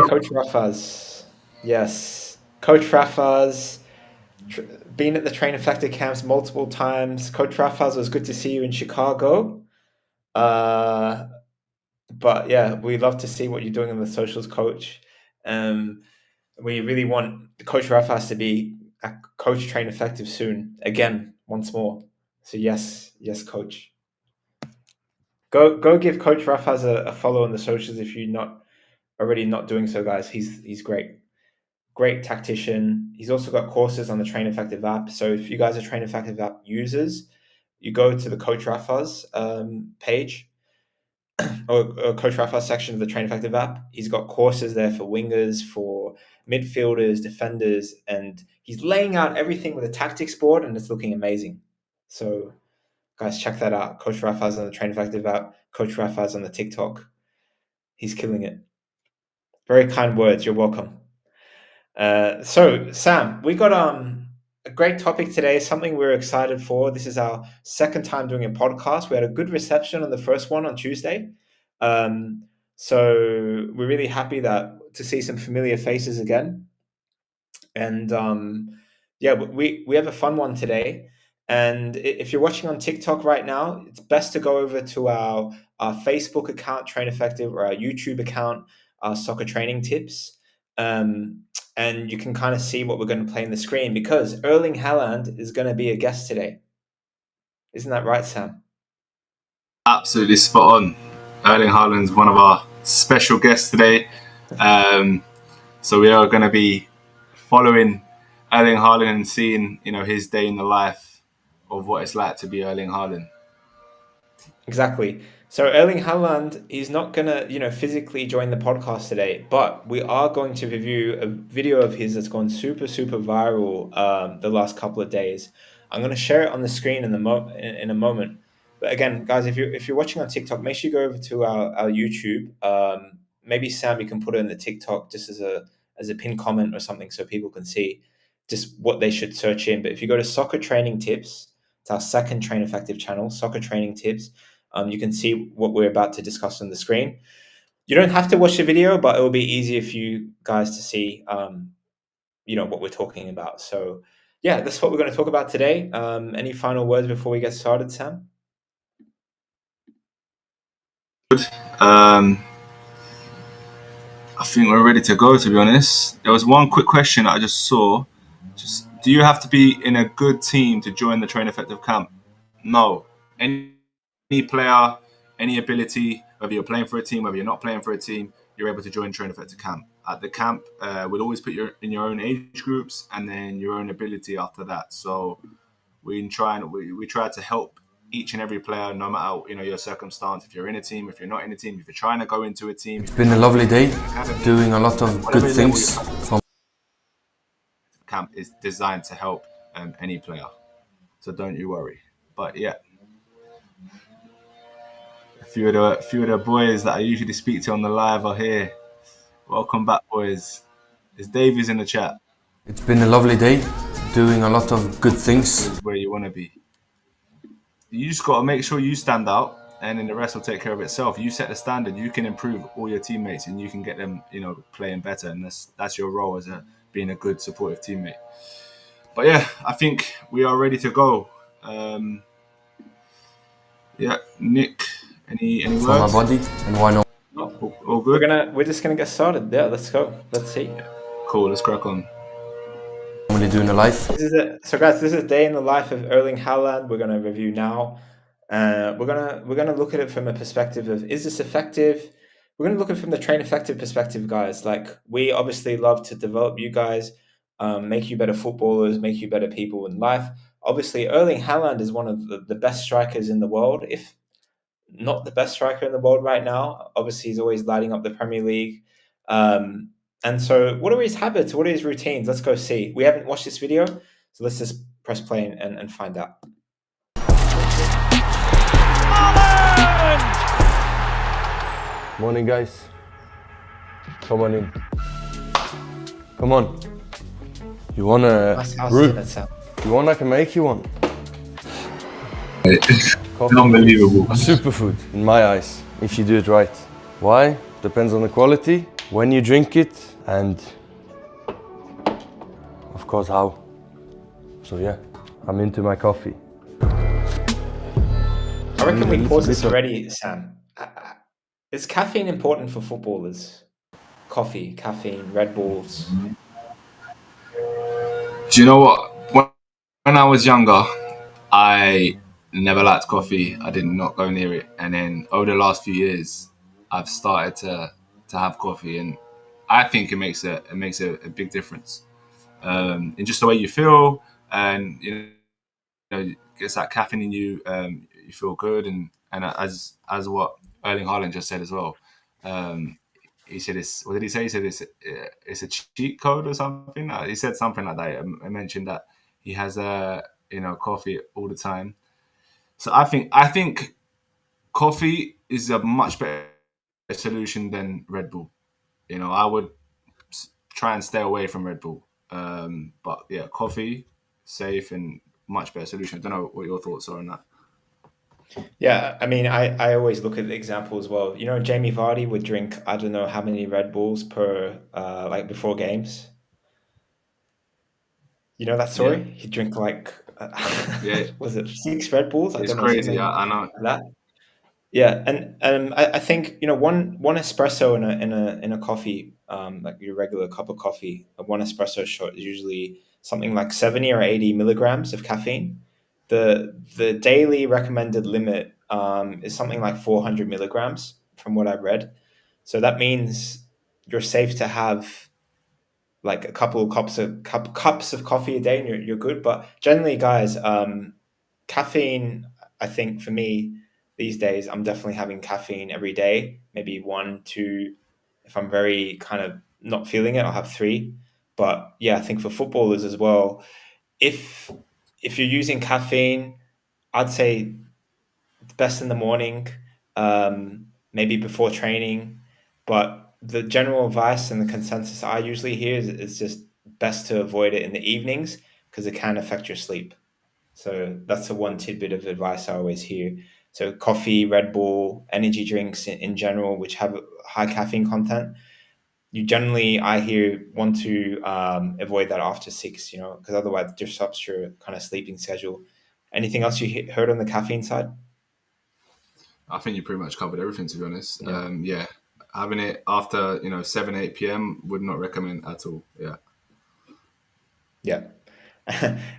Coach Rafaz. Yes, Coach Rafaz. tr- Been at the Train Effective camps multiple times. Coach Rafaz, was good to see you in Chicago. Uh, but yeah, we love to see what you're doing in the socials, Coach. Um, we really want Coach Rafaz to be a Coach Train Effective soon. Again, once more. So yes, yes, Coach. Go give Coach Rafaz a follow on the socials if you're not already not doing so, guys. He's great. Great tactician. He's also got courses on the Train Effective app. So if you guys are Train Effective app users, you go to the Coach Rafaz page or Coach Rafaz section of the Train Effective app. He's got courses there for wingers, for midfielders, defenders, and he's laying out everything with a tactics board, and it's looking amazing. So guys, check that out. Coach Rafaz on the Train Effective app. Coach Rafaz on the TikTok. He's killing it. Very kind words. You're welcome. So Sam, we got a great topic today, something we're excited for. This is our second time doing a podcast. We had a good reception on the first one on Tuesday. Um, so we're really happy that to see some familiar faces again. And yeah, we have a fun one today. And if you're watching on TikTok right now, it's best to go over to our Facebook account, Train Effective, or our YouTube account, Soccer Training Tips. And you can kind of see what we're going to play on the screen because Erling Haaland is going to be a guest today. Isn't that right, Sam? Absolutely spot on. Erling Haaland's one of our special guests today. So we are going to be following Erling Haaland and seeing, his day in the life of what it's like to be Erling Haaland. Exactly. So Erling Haaland, he's not going to, physically join the podcast today, but we are going to review a video of his that's gone super, super viral the last couple of days. I'm going to share it on the screen in a moment. But again, guys, if you're watching on TikTok, make sure you go over to our YouTube. Maybe Sam, you can put it in the TikTok just as a pinned comment or something so people can see just what they should search in. But if you go to Soccer Training Tips, it's our second Train Effective channel, Soccer Training Tips. You can see what we're about to discuss on the screen. You don't have to watch the video, but it will be easier for you guys to see, what we're talking about. So, yeah, that's what we're going to talk about today. Any final words before we get started, Sam? I think we're ready to go, to be honest. There was one quick question I just saw. Do you have to be in a good team to join the Train Effective camp? No. Any player, any ability, whether you're playing for a team, whether you're not playing for a team, you're able to join Train Effective camp. At the camp, we'll always put you in your own age groups and then your own ability after that. So we try to help each and every player, no matter your circumstance. If you're in a team, if you're not in a team, if you're trying to go into a team. It's been a lovely day, doing a lot of good things. Camp is designed to help any player, so don't you worry. But yeah, a few of the boys that I usually speak to on the live are here. Welcome back, boys. There's Davies in the chat. It's been a lovely day, doing a lot of good things. Where you want to be. You just got to make sure you stand out, and then the rest will take care of itself. You set the standard, you can improve all your teammates, and you can get them, playing better. And that's your role as being a good supportive teammate. But yeah, I think we are ready to go. Yeah, Nick, any words? For my body, and why not? All good. We're just gonna get started. Yeah, let's go. Let's see. Cool. Let's crack on. Normally doing a life. So guys, this is a day in the life of Erling Haaland. We're gonna review now. We're gonna look at it from a perspective of, is this effective? We're gonna look at it from the Train Effective perspective, guys. Like, we obviously love to develop you guys, make you better footballers, make you better people in life. Obviously, Erling Haaland is one of the best strikers in the world, if not the best striker in the world right now. Obviously, he's always lighting up the Premier League. And so what are his habits? What are his routines? Let's go see. We haven't watched this video, so let's just press play and find out. Morning, guys. Come on in. Come on. You want a root? You want, I can make you one. Coffee. Unbelievable. A superfood, in my eyes, if you do it right. Why? Depends on the quality, when you drink it, and of course how. So yeah, I'm into my coffee. I reckon we paused this already, Sam. Is caffeine important for footballers? Coffee, caffeine, Red Bulls. Do you know what? When I was younger, I never liked coffee. I did not go near it. And then over the last few years, I've started to have coffee, and I think it makes a big difference in just the way you feel, and gets that caffeine in you. You feel good, and as what Erling Haaland just said as well. He said it's. What did he say? He said it's a cheat code or something. He said something like that. I mentioned that he has coffee all the time. So I think coffee is a much better solution than Red Bull. I would try and stay away from Red Bull. But yeah, coffee, safe and much better solution. I don't know what your thoughts are on that. Yeah, I mean, I always look at the example as well. Jamie Vardy would drink, I don't know how many Red Bulls per, like before games. You know that Yeah, story? He'd drink like, yeah, was it 6 Red Bulls? I it's don't know, crazy. something I know. like that. Yeah, and I think one espresso in a coffee, like your regular cup of coffee, one espresso shot is usually something like 70 or 80 milligrams of caffeine. The daily recommended limit is something like 400 milligrams, from what I've read. So that means you're safe to have like a couple of cups of coffee a day, and you're good. But generally, guys, caffeine, I think for me these days, I'm definitely having caffeine every day, maybe one, two. If I'm very kind of not feeling it, I'll have three. But yeah, I think for footballers as well, if if you're using caffeine, I'd say best in the morning, maybe before training. But the general advice and the consensus I usually hear is just best to avoid it in the evenings because it can affect your sleep. So that's the one tidbit of advice I always hear. So coffee, Red Bull, energy drinks in general, which have high caffeine content, you generally, I hear, want to avoid that after 6, because otherwise it disrupts your kind of sleeping schedule. Anything else you heard on the caffeine side? I think you pretty much covered everything, to be honest. Yeah. Yeah, having it after 7-8 p.m. would not recommend at all. Yeah. Yeah.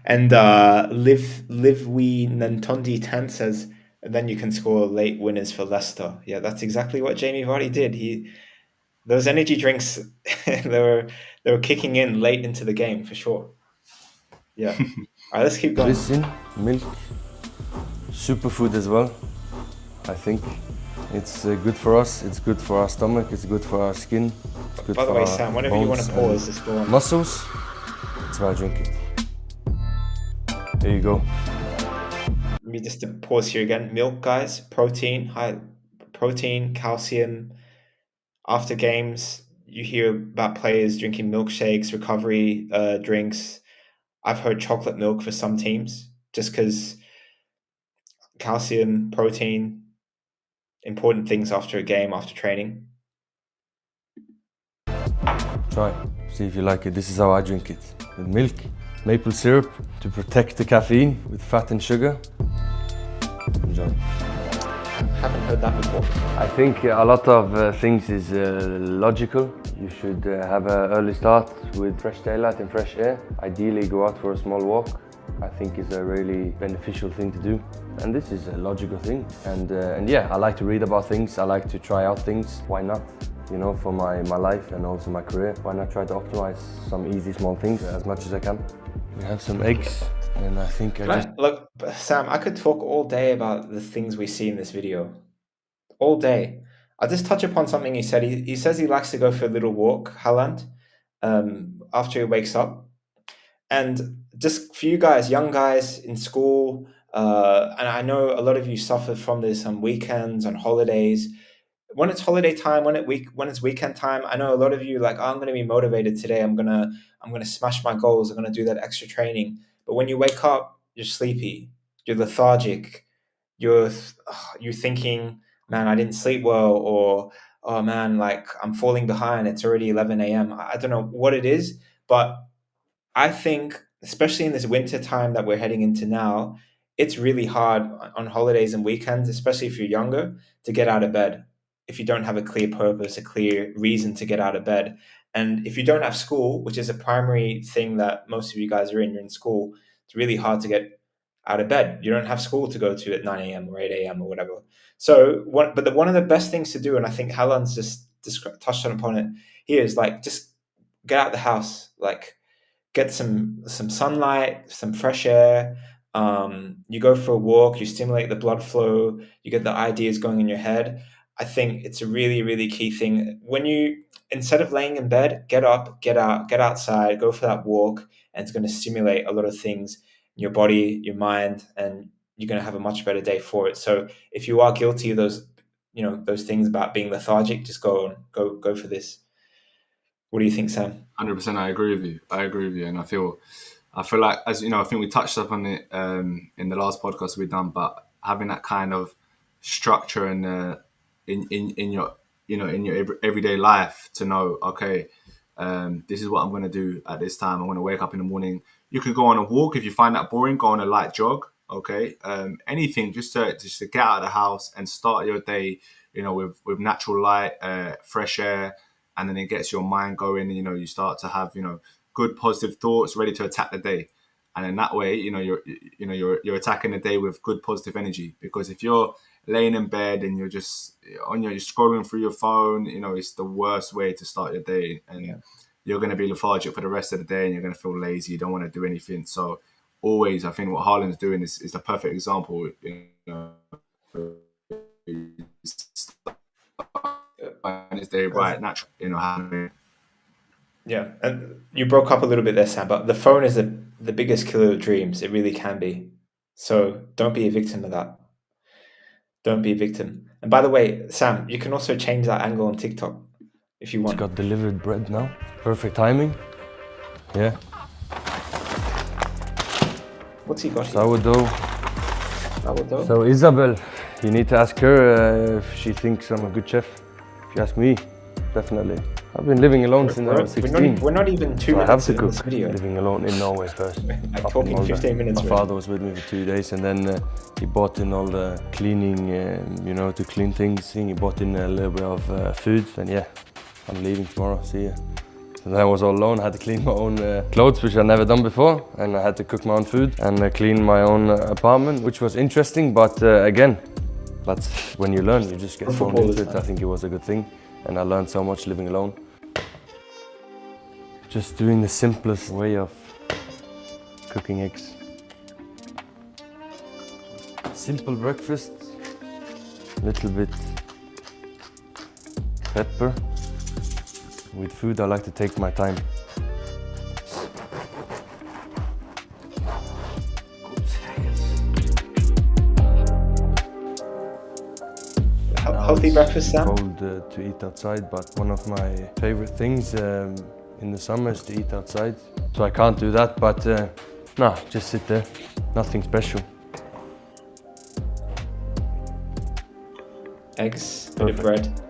And Live We Nantondi 10 says, and then you can score late winners for Leicester. Yeah, that's exactly what Jamie Vardy did. Those energy drinks, they were kicking in late into the game for sure. Yeah. All right, let's keep going. This in milk, superfood as well. I think it's good for us. It's good for our stomach. It's good for our skin. It's good By the for way, our Sam, whenever you want to bones pause, just go and on. muscles. That's why I drink it. There you go. Let me just pause here again. Milk, guys, protein, high protein, calcium. After games, you hear about players drinking milkshakes, recovery drinks. I've heard chocolate milk for some teams, just because calcium, protein, important things after a game, after training. Try. See if you like it. This is how I drink it. With milk, maple syrup to protect the caffeine with fat and sugar. Enjoy. Haven't heard that before. I think a lot of things is logical. You should have an early start with fresh daylight and fresh air. Ideally go out for a small walk. I think is a really beneficial thing to do. And this is a logical thing. And yeah, I like to read about things. I like to try out things. Why not? For my life and also my career. Why not try to optimize some easy small things as much as I can? We have some eggs. And I think Look, Sam, I could talk all day about the things we see in this video. All day. I'll just touch upon something he said. He says he likes to go for a little walk, Haaland, after he wakes up. And just for you guys, young guys in school, and I know a lot of you suffer from this on weekends, on holidays. When it's holiday time, when it's weekend time, I know a lot of you like, oh, I'm going to be motivated today. I'm gonna smash my goals. I'm gonna do that extra training. But when you wake up, you're sleepy, you're lethargic, you're thinking, man, I didn't sleep well, or oh man, like I'm falling behind. It's already 11 a.m. I don't know what it is, but I think, especially in this winter time that we're heading into now, it's really hard on holidays and weekends, especially if you're younger, to get out of bed if you don't have a clear purpose, a clear reason to get out of bed. And if you don't have school, which is a primary thing that most of you guys are in, you're in school, it's really hard to get out of bed. You don't have school to go to at 9 a.m. or 8 a.m. or whatever. So, one of the best things to do, and I think Haaland's just touched upon it here, is like just get out the house, like get some sunlight, some fresh air. You go for a walk, you stimulate the blood flow, you get the ideas going in your head. I think it's a really, really key thing. When you, instead of laying in bed, get up, get out, get outside, go for that walk, and it's going to stimulate a lot of things in your body, your mind, and you're going to have a much better day for it. So if you are guilty of those, those things about being lethargic, just go for this. What do you think, Sam? 100%. I agree with you, and I feel like, as you know, I think we touched up on it in the last podcast we've done, but having that kind of structure in your in your everyday life to know, okay, this is what I'm going to do at this time. I'm going to wake up in the morning. You could go on a walk if you find that boring. Go on a light jog. Okay, anything just to get out of the house and start your day, with natural light, fresh air, and then it gets your mind going. And, you start to have good positive thoughts, ready to attack the day. And in that way, you're attacking the day with good positive energy. Because if you're laying in bed and you're just you're scrolling through your phone, it's the worst way to start your day, and you're going to be lethargic for the rest of the day, and you're going to feel lazy. You don't want to do anything. So always, I think what Haaland's doing is the perfect example. And his day right naturally, Yeah, and you broke up a little bit there, Sam, but the phone is the biggest killer of dreams. It really can be. So don't be a victim of that. Don't be a victim. And by the way, Sam, you can also change that angle on TikTok if you It's want. got delivered bread now. Perfect timing. Yeah. What's he got here? Sourdough. Sourdough? So Isabel, you need to ask her if she thinks I'm a good chef. If you ask me, definitely. I've been living alone since I was 16. We're not even 2 So I have minutes to in cook. this video. Living alone in Norway first. Like Up in talking Molde. 15 minutes. My really. father was with me for 2 days, and then he bought in all the cleaning, to clean things. He bought in a little bit of food, and yeah, I'm leaving tomorrow. See ya. And then I was all alone. I had to clean my own clothes, which I'd never done before, and I had to cook my own food and clean my own apartment, which was interesting. But again, that's when you learn. You just get thrown into it. I think it was a good thing, and I learned so much living alone. Just doing the simplest way of cooking eggs. Simple breakfast, little bit pepper. With food, I like to take my time. Healthy breakfast, Sam? Cold to eat outside, but one of my favorite things in the summer is to eat outside. So I can't do that, but nah, just sit there. Nothing special. Eggs, bit of bread.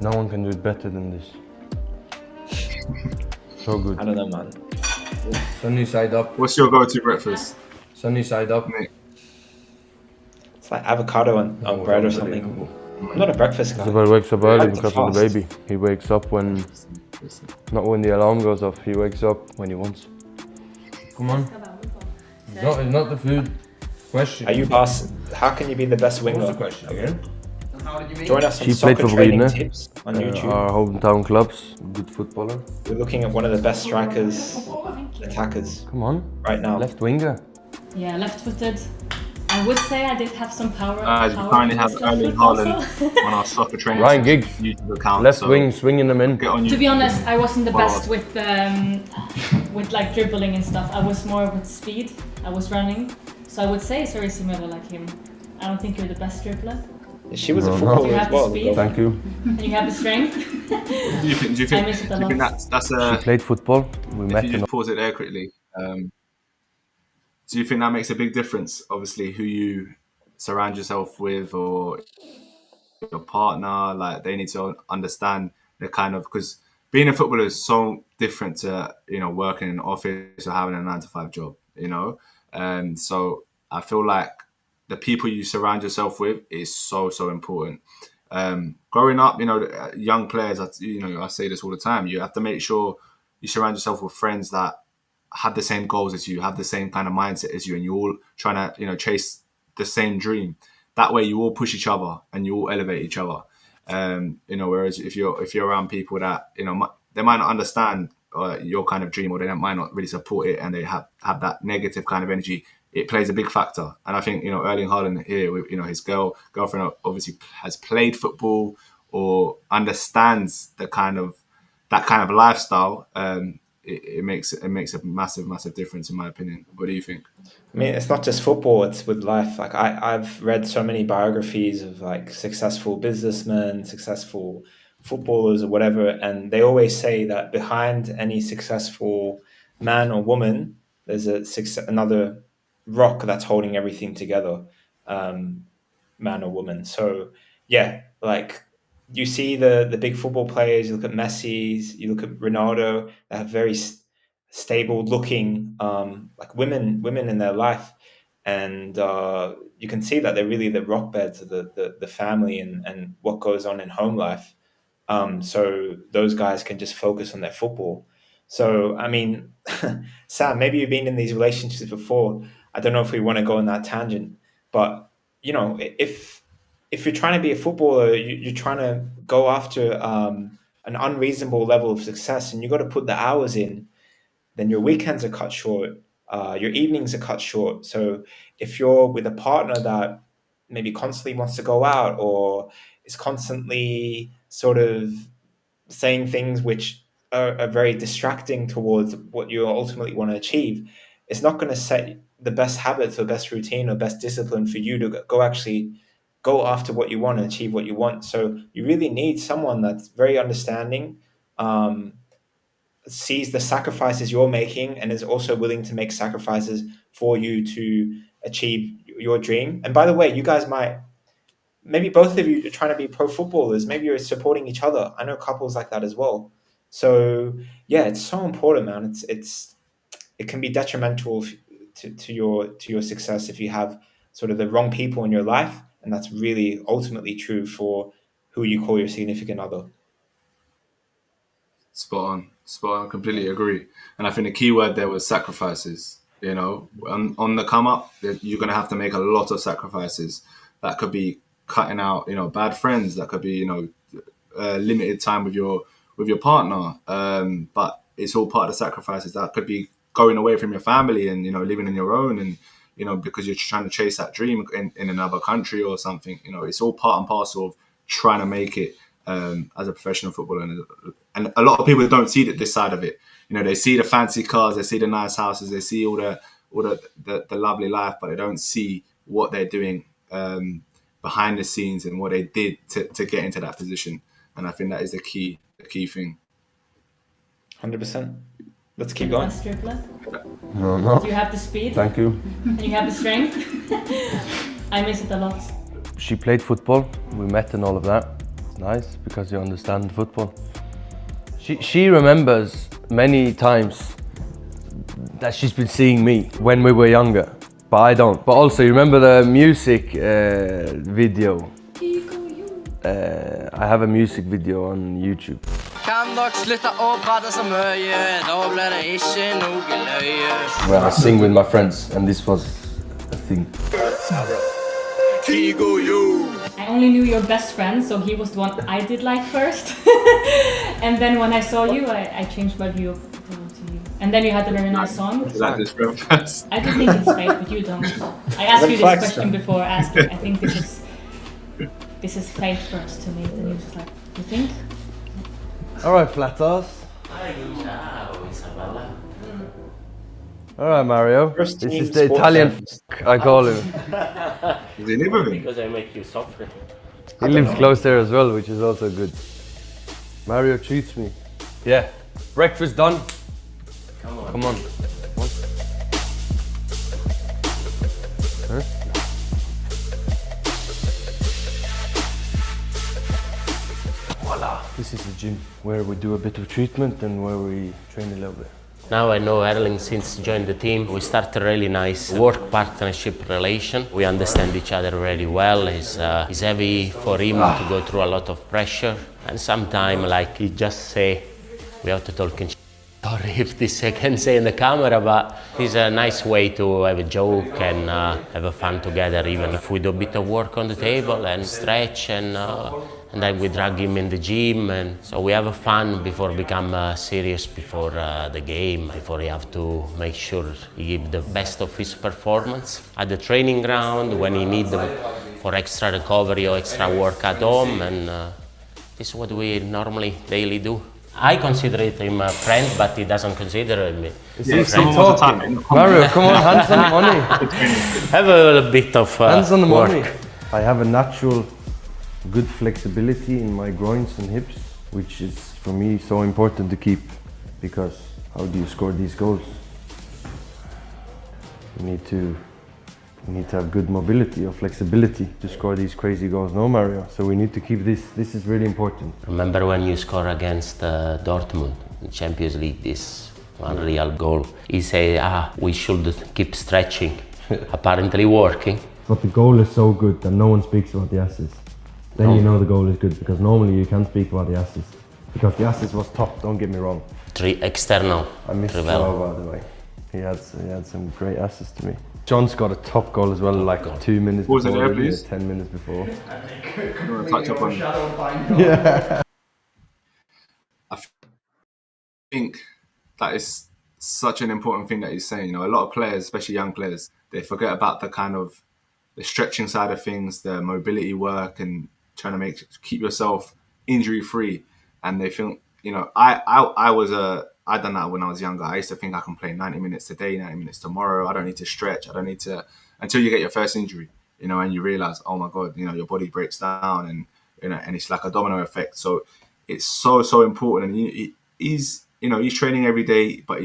No one can do it better than this. So good. I don't know, man. Sunny side up. What's your go-to breakfast? Sunny side up, mate. It's like avocado on bread or something. I'm not a breakfast guy. Isabel wakes up early Like the because of the fast. baby. He wakes up not when the alarm goes off. He wakes up when he wants. Come on. It's not the food. Question. Are you boss? How can you be the best winger? question again? Join us on She soccer played for training Rune. tips on YouTube. Our hometown clubs. Good footballer. We're looking at one of the best strikers, attackers Come on. right now. Left winger. Yeah, left-footed. I would say I did have some power. As we power currently have against Erling left foot Haaland on our soccer training Ryan session Giggs. YouTube account. Left so wing, swinging them in. Get on To YouTube. be honest, I wasn't the Follow best us. with like dribbling and stuff. I was more with speed. I was running, so I would say it's very similar like him. I don't think you're the best dribbler, She was a No, footballer You as have well. speed. Thank you. and you have the strength. Do you think I miss it a lot. that's She a? played football. We If met you in just pause it there quickly, do you think that makes a big difference? Obviously, who you surround yourself with, or your partner. Like they need to understand the kind of, because being a footballer is so different to working in an office or having a 9 to 5 job. And so I feel like the people you surround yourself with is so important. Growing up, young players, I say this all the time. You have to make sure you surround yourself with friends that have the same goals as you, have the same kind of mindset as you, and you're all trying to, chase the same dream. That way, you all push each other and you all elevate each other. Whereas if you're around people that they might not understand your kind of dream, or they might not really support it, and they have that negative kind of energy, it plays a big factor. And I think Erling Haaland here, with his girlfriend obviously has played football or understands that kind of lifestyle. It makes a massive difference, in my opinion. What do you think? I mean, it's not just football, it's with life. Like I've read so many biographies of like successful businessmen, successful footballers or whatever, and they always say that behind any successful man or woman, there's another rock that's holding everything together, um, man or woman. So yeah, like you see the big football players, you look at Messi's, you look at Ronaldo, they have very stable looking like women in their life, and you can see that they're really the rock beds of the family and what goes on in home life. So those guys can just focus on their football. So I mean, Sam, maybe you've been in these relationships before. I don't know if we want to go on that tangent, but if you're trying to be a footballer, you're trying to go after an unreasonable level of success, and you got to put the hours in. Then your weekends are cut short, your evenings are cut short. So if you're with a partner that maybe constantly wants to go out or is constantly sort of saying things which are very distracting towards what you ultimately want to achieve, it's not going to set the best habits or best routine or best discipline for you to go actually go after what you want and achieve what you want. So you really need someone that's very understanding, um, sees the sacrifices you're making, and is also willing to make sacrifices for you to achieve your dream. And by the way, you guys might, maybe both of you are trying to be pro footballers. Maybe you're supporting each other. I know couples like that as well. So yeah, it's so important, man. It can be detrimental to your success if you have sort of the wrong people in your life, and that's really ultimately true for who you call your significant other. Spot on. Completely agree. And I think the key word there was sacrifices. On the come up, you're going to have to make a lot of sacrifices. That could be cutting out, bad friends. That could be, limited time with your partner. But it's all part of the sacrifices. That could be going away from your family and living on your own, and because you're trying to chase that dream in another country or something. It's all part and parcel of trying to make it as a professional footballer. And a lot of people don't see this side of it. They see the fancy cars, they see the nice houses, they see all the lovely life, but they don't see what they're doing behind the scenes and what they did to get into that position. And I think that is the key thing. 100%. Let's keep going. Best dribbler. No. You have the speed. Thank you. And you have the strength. I miss it a lot. She played football. We met and all of that. It's nice because you understand football. She remembers many times that she's been seeing me when we were younger, but I don't. But also, you remember the music video? I have a music video on YouTube. Where I sing with my friends, and this was a thing. I only knew your best friend, so he was the one I did like first. And then when I saw you, I changed my view to you. And then you had the very nice song. Like this friend first. I do think it's fake, but you don't. I asked you this question before asking. I think this is fake first to me. Then you just like, you think? All right, flat ass. All right, Mario. First This team is the sports Italian fans. I call him. Does he live with me? Because I make you suffer. He lives close there as well, which is also good. Mario treats me. Yeah. Breakfast done. Come on. Come on. Huh? This is the gym where we do a bit of treatment and where we train a little bit. Now I know Erling since joined the team. We start a really nice work partnership relation. We understand each other really well. It's heavy for him to go through a lot of pressure. And sometimes, like he just say, we have to talk in sorry if this I can say in the camera, but it's a nice way to have a joke and have a fun together, even if we do a bit of work on the table and stretch and then we drag him in the gym, and so we have a fun before become serious before the game, before you have to make sure he give the best of his performance at the training ground when he need for extra recovery or extra work at home, and this is what we normally daily do. I consider him a friend, but he doesn't consider me. Yeah, someone wants to type it in the comments. Mario, come on, hands on the money. Have a bit of Hands on the work. money. I have a natural good flexibility in my groins and hips, which is for me so important to keep, because how do you score these goals? You need to have good mobility or flexibility to score these crazy goals, no Mario? So we need to keep this. This is really important. Remember when you score against Dortmund in Champions League, this one real goal? He say, we should keep stretching, apparently working. But the goal is so good that no one speaks about the assist. Then you know the goal is good, because normally you can't speak about the assist. Because the assist was top, don't get me wrong. External. I missed Rivel. Joe, by the way. He had some great assists to me. John's got a top goal as well, like 2 minutes Was it before. there, please? 10 minutes before. You want to touch up on it? Yeah. I think that is such an important thing that he's saying. You know, a lot of players, especially young players, they forget about the kind of the stretching side of things, the mobility work, and trying to keep yourself injury free. And they think, you know, I done that when I was younger. I used to think I can play 90 minutes today, 90 minutes tomorrow. I don't need to stretch. I don't need to, until you get your first injury, you know, and you realize, oh my God, you know, your body breaks down, and, you know, and it's like a domino effect. So it's so important. And he's training every day, but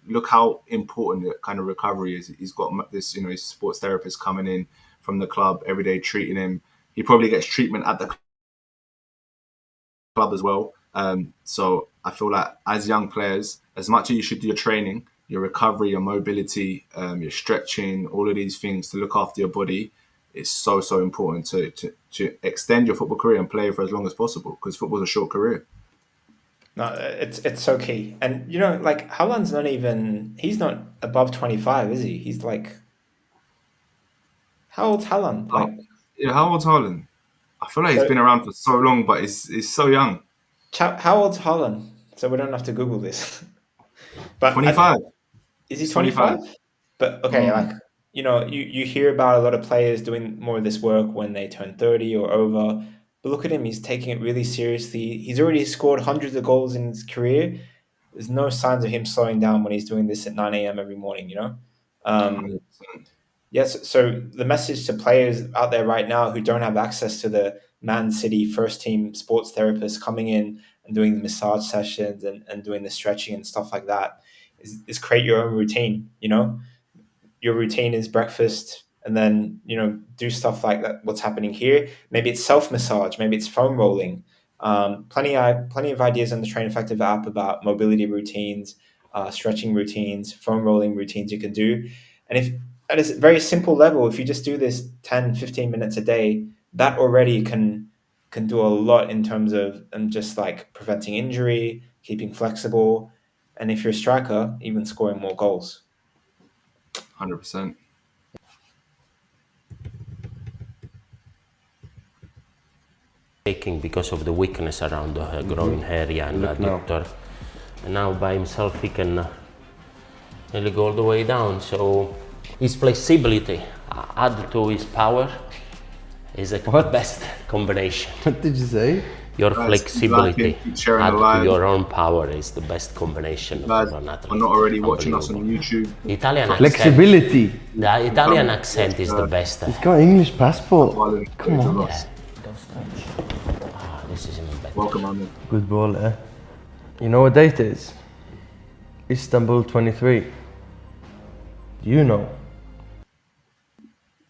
look how important the kind of recovery is. He's got this, you know, his sports therapist coming in from the club every day, treating him. He probably gets treatment at the club as well. So I feel like as young players, as much as you should do your training, your recovery, your mobility, your stretching, all of these things to look after your body, is so important to extend your football career and play for as long as possible, because football's a short career. No, it's so key. And you know, like Haaland's he's not above 25, is he? He's like, how old's Haaland? Like, Yeah, how old's Haaland? I feel like he's So- been around for so long, but he's so young. how old's Haaland? So we don't have to Google this. But 25. Is he 25. 25? But okay, like, you know, you hear about a lot of players doing more of this work when they turn 30 or over. But look at him, he's taking it really seriously. He's already scored hundreds of goals in his career. There's no signs of him slowing down when he's doing this at 9 a.m. every morning, you know? 100%. Yes, so the message to players out there right now who don't have access to the Man City first team sports therapists coming in and doing the massage sessions and doing the stretching and stuff like that is create your own routine, you know? Your routine is breakfast, and then, you know, do stuff like that. What's happening here? Maybe it's self-massage, maybe it's foam rolling. Plenty of ideas on the Train Effective app about mobility routines, stretching routines, foam rolling routines you can do. And if at a very simple level, if you just do this 10, 15 minutes a day, that already can do a lot in terms of just like preventing injury, keeping flexible, and if you're a striker, even scoring more goals. 100%. Taking because of the weakness around the groin area and Look now. adductor. And now by himself he can really go all the way down. So his flexibility add to his power is the best combination. What did you say? Your Guys, flexibility keep sharing add the to live. your own power is the best combination Guys, of an athlete. are not already watching us on Unbelievable. YouTube. The Italian accent, Flexibility. the Italian accent is the best. He's got English passport. Haaland, Come on. lost. Don't stretch. This is even better. Welcome, Ahmed. Good ball, eh? You know what date it is? Istanbul 23. You know.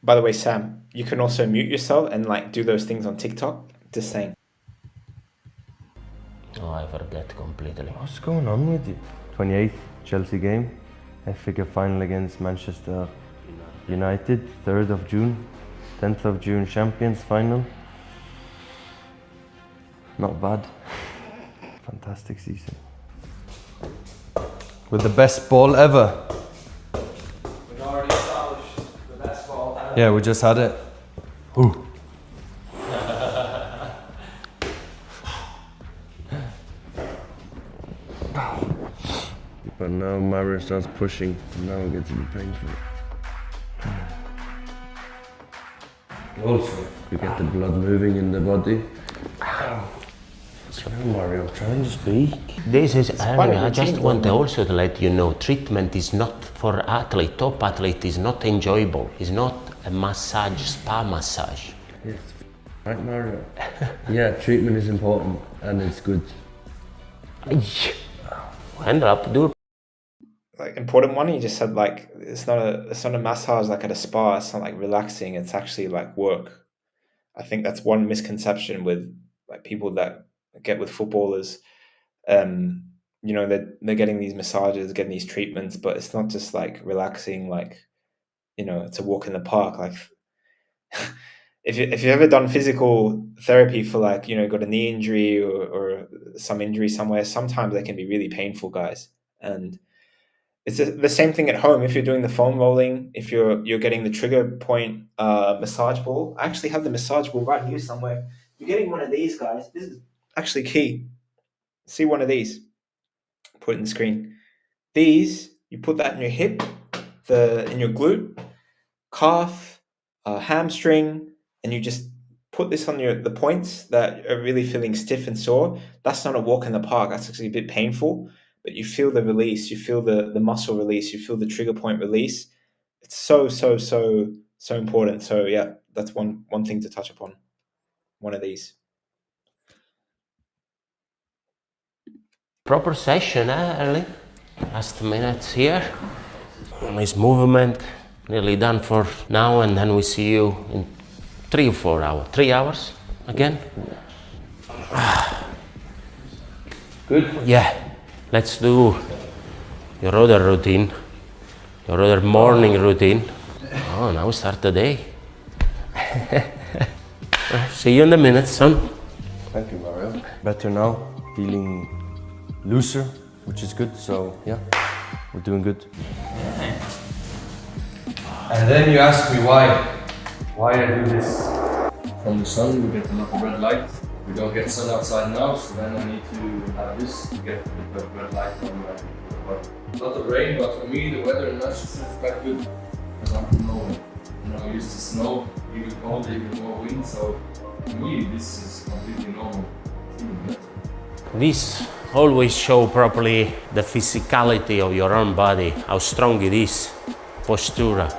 By the way, Sam, you can also mute yourself and like do those things on TikTok. Just saying. Oh, I forget completely. What's going on with you? 28th Chelsea game, FA Cup final against Manchester United, 3rd of June, 10th of June Champions final. Not bad. Fantastic season. With the best ball ever. We've already established the best ball ever. Yeah, we just had it. Ooh. But now Mario starts pushing, and now it gets a bit painful. Also, you get the blood moving in the body. Mario, trying to speak. This is quite a I just routine, want though. also to let you know, treatment is not for athlete, top athlete is not enjoyable. It's not a massage, spa massage. Yes. Right, Mario? Yeah, treatment is important, and it's good. Hand up, do Like important one, you just said like it's not a massage like at a spa. It's not like relaxing. It's actually like work. I think that's one misconception with like people that get with footballers. Um, they're getting these massages, getting these treatments, but it's not just like relaxing. Like it's a walk in the park. Like if you've ever done physical therapy for like got a knee injury or some injury somewhere, sometimes they can be really painful, guys. And it's the same thing at home. If you're doing the foam rolling, if you're getting the trigger point massage ball, I actually have the massage ball right here somewhere. You're getting one of these, guys. This is actually key. See one of these. Put it in the screen. These, you put that in your hip, in your glute, calf, hamstring, and you just put this on the points that are really feeling stiff and sore. That's not a walk in the park. That's actually a bit painful, but you feel the release. You feel the muscle release. You feel the trigger point release. It's so important. So yeah, that's one thing to touch upon. One of these. proper session, Erling? Last minutes here. Nice movement, nearly done for now, and then we see you in 3 or 4 hours. 3 hours again? Good? Yeah, let's do your other routine, your other morning routine. Oh, now we start the day. See you in a minute, son. Thank you, Mario. Better now, feeling looser, which is good, so yeah, we're doing good. And then you ask me why I do this. From the sun, we get a lot of red light. We don't get sun outside now, so then I need to have this to get a bit of red light on my body. A lot of rain, but for me, the weather in Manchester is quite good because I'm from Norway. I'm used to snow, even cold, even more wind, so for me, this is completely normal. This always show properly the physicality of your own body, how strong it is, postura.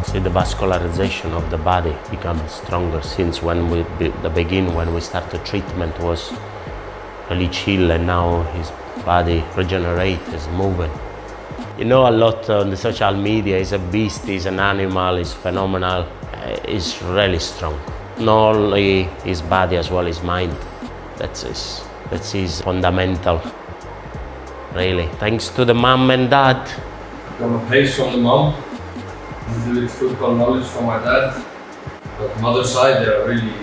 See the vascularization of the body becomes stronger since when when we start the treatment was really chill, and now his body regenerates, is moving. You know, a lot on the social media, he's a beast, he's an animal, he's phenomenal, he's really strong. Not only his body as well as his mind. That's his fundamental, really. Thanks to the mom and dad. Got my pace from the mom, a little bit football knowledge from my dad. But mother's side, they're really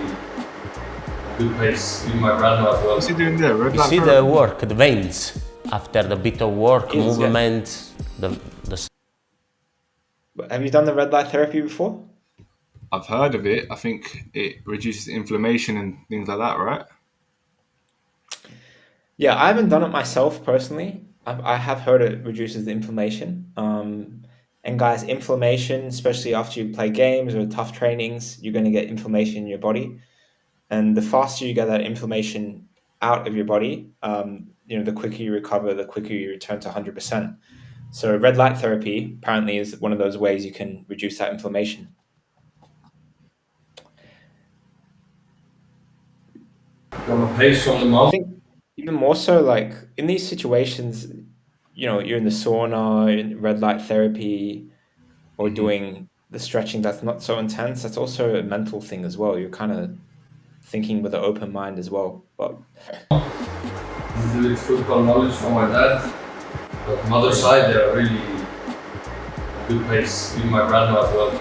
good pace. Even my grandma as well. What's he doing there? Red You light see therapy? the work, the veins, after the bit of work, Yes, movement, the But have you done the red light therapy before? I've heard of it. I think it reduces inflammation and things like that, right? Yeah, I haven't done it myself personally. I have heard it reduces the inflammation. And guys, inflammation, especially after you play games or tough trainings, you're going to get inflammation in your body. And the faster you get that inflammation out of your body, the quicker you recover, the quicker you return to 100%. So red light therapy apparently is one of those ways you can reduce that inflammation. Got my pace from the I mom. think even more so, like in these situations, you're in the sauna, in red light therapy, or doing the stretching that's not so intense. That's also a mental thing as well. You're kind of thinking with an open mind as well. But This is a little football knowledge from my dad. But mother's side, they are really good pace. Even my grandma as well.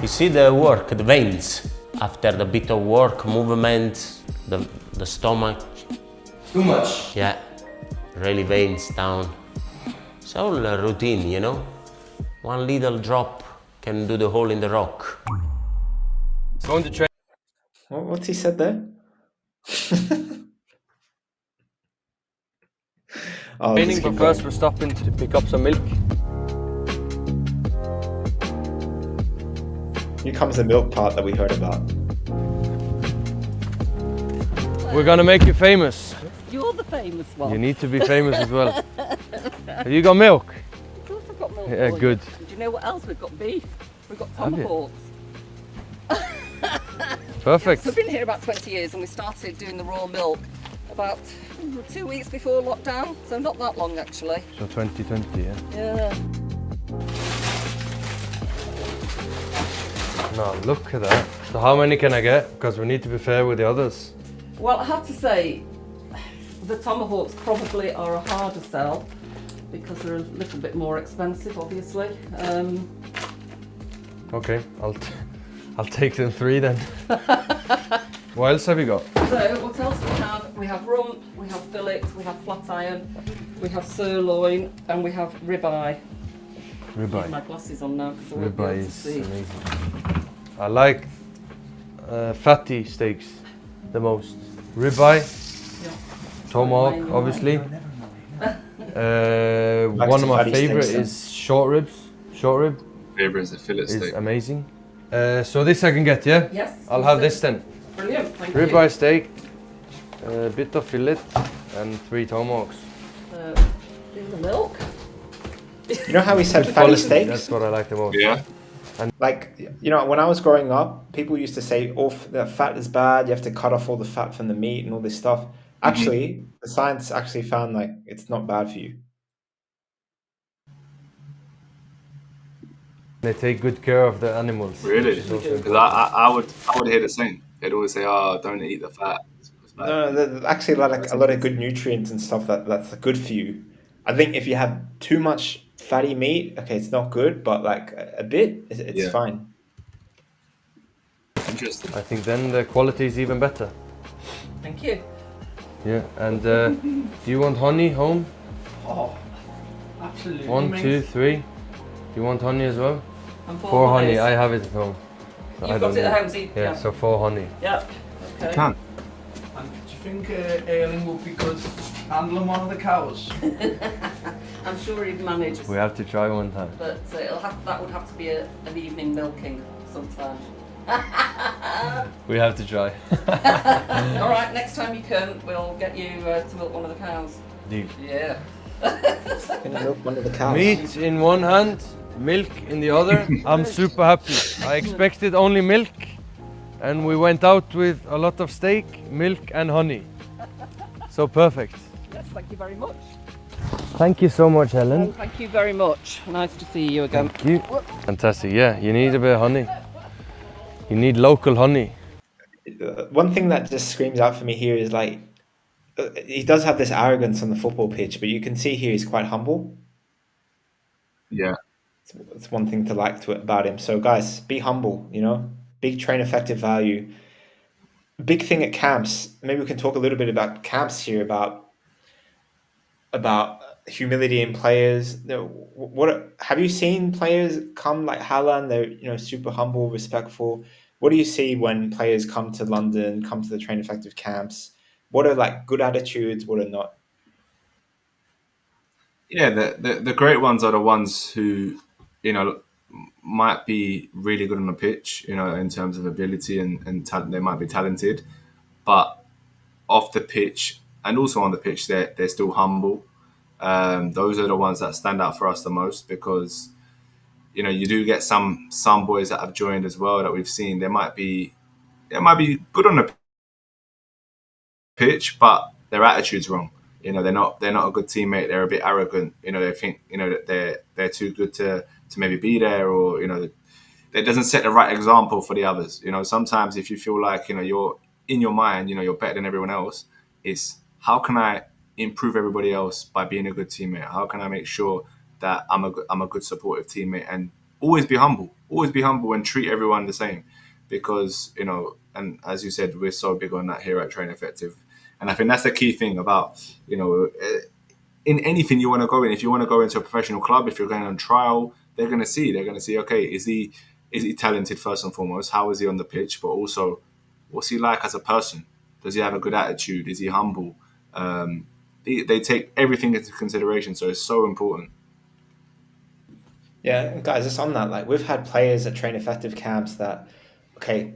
You see the work, the veins. After the bit of work, movement, the stomach, Too much. yeah, really veins down. It's all a routine, you know? One little drop can do the hole in the rock. Going to train. what's he said there? Oh, Training, just but keep first going. we're stopping to pick up some milk. Here comes the milk part that we heard about. We're gonna make you famous. You're the famous one. You need to be famous as well. Have you got milk? Of course I've got milk. Yeah, for you. good. Do you know what else we've got? Beef. We've got Have you? tomahawks. Perfect. So I've been here about 20 years and we started doing the raw milk about 2 weeks before lockdown, so not that long actually. So 2020, yeah. Yeah. No, look at that. So how many can I get? Because we need to be fair with the others. Well, I have to say, the tomahawks probably are a harder sell because they're a little bit more expensive, obviously. Okay, I'll take them 3 then. What else have you got? So what else we have? We have rump, we have fillets, we have flat iron, we have sirloin, and we have ribeye. I have my Ribeye. glasses on now because I won't be Ribeye able to is see. amazing. I like fatty steaks the most. Ribeye, Yeah. tomahawk, Sorry, obviously. Likes One the of my fatty steaks, favorite then. is short ribs. Short rib Favorite is a fillet is steak. amazing. So this I can get, yeah? Yes. I'll have this then. Brilliant. Thank you. Ribeye steak, a bit of fillet, and 3 tomahawks. In the milk. You know how we said fatty Quality, steaks? that's what I like the most. Yeah. Like, you know, when I was growing up, people used to say, "Oh, the fat is bad. You have to cut off all the fat from the meat and all this stuff." Actually, the science actually found like it's not bad for you. They take good care of the animals. Really? which is also Because important. I would hear the same. They'd always say, "Oh, don't eat the fat." It's bad. No, there's actually like a lot of good nutrients and stuff that's good for you. I think if you have too much fatty meat, okay, it's not good, but like a bit, it's Yeah. fine. Interesting. I think then the quality is even better. Thank you. Yeah, and do you want honey home? Oh, absolutely. 1, mate. 2, 3. Do you want honey as well? And 4 honey, honeys. I have it at home. So I You've don't got it at need- home, see? Yeah, so 4 honey. Yep. Okay. Can. And do you think Erling would be good handling one of the cows? I'm sure he'd manage. We have to try one time. But that would have to be an evening milking sometime. We have to try. All right, next time you come, we'll get you to milk one of the cows. Deal. Yeah. Gonna milk one of the cows. Meat in one hand, milk in the other. I'm super happy. I expected only milk, and we went out with a lot of steak, milk, and honey. So perfect. Yes, thank you very much. Thank you so much, Helen. Thank you very much. Nice to see you again. Thank you. Fantastic. Yeah, you need a bit of honey. You need local honey. One thing that just screams out for me here is like he does have this arrogance on the football pitch, but you can see here he's quite humble. Yeah. It's one thing to like about him. So guys, be humble. You know, big train effective value. Big thing at camps. Maybe we can talk a little bit about camps here about humility in players. You know, what have you seen players come like Haaland? They're super humble, respectful. What do you see when players come to London, come to the train effective camps? What are like good attitudes? What are not? Yeah, the great ones are the ones who, might be really good on the pitch, in terms of ability and talent. They might be talented, but off the pitch and also on the pitch, they're still humble. Those are the ones that stand out for us the most because, you do get some boys that have joined as well that we've seen. They might be good on the pitch, but their attitude's wrong. They're not a good teammate. They're a bit arrogant. They think that they're too good to maybe be there, or it doesn't set the right example for the others. Sometimes if you feel like in your mind, you're better than everyone else. It's how can I improve everybody else by being a good teammate? How can I make sure that I'm a good supportive teammate, and always be humble and treat everyone the same, because and as you said, we're so big on that here at Train Effective, and I think that's the key thing about in anything you want to go in. If you want to go into a professional club, if you're going on trial, they're going to see, okay, is he talented first and foremost? How is he on the pitch? But also, what's he like as a person? Does he have a good attitude? Is he humble? They take everything into consideration, so it's so important. Yeah, and guys, it's on that. Like, we've had players at Train Effective camps that, okay,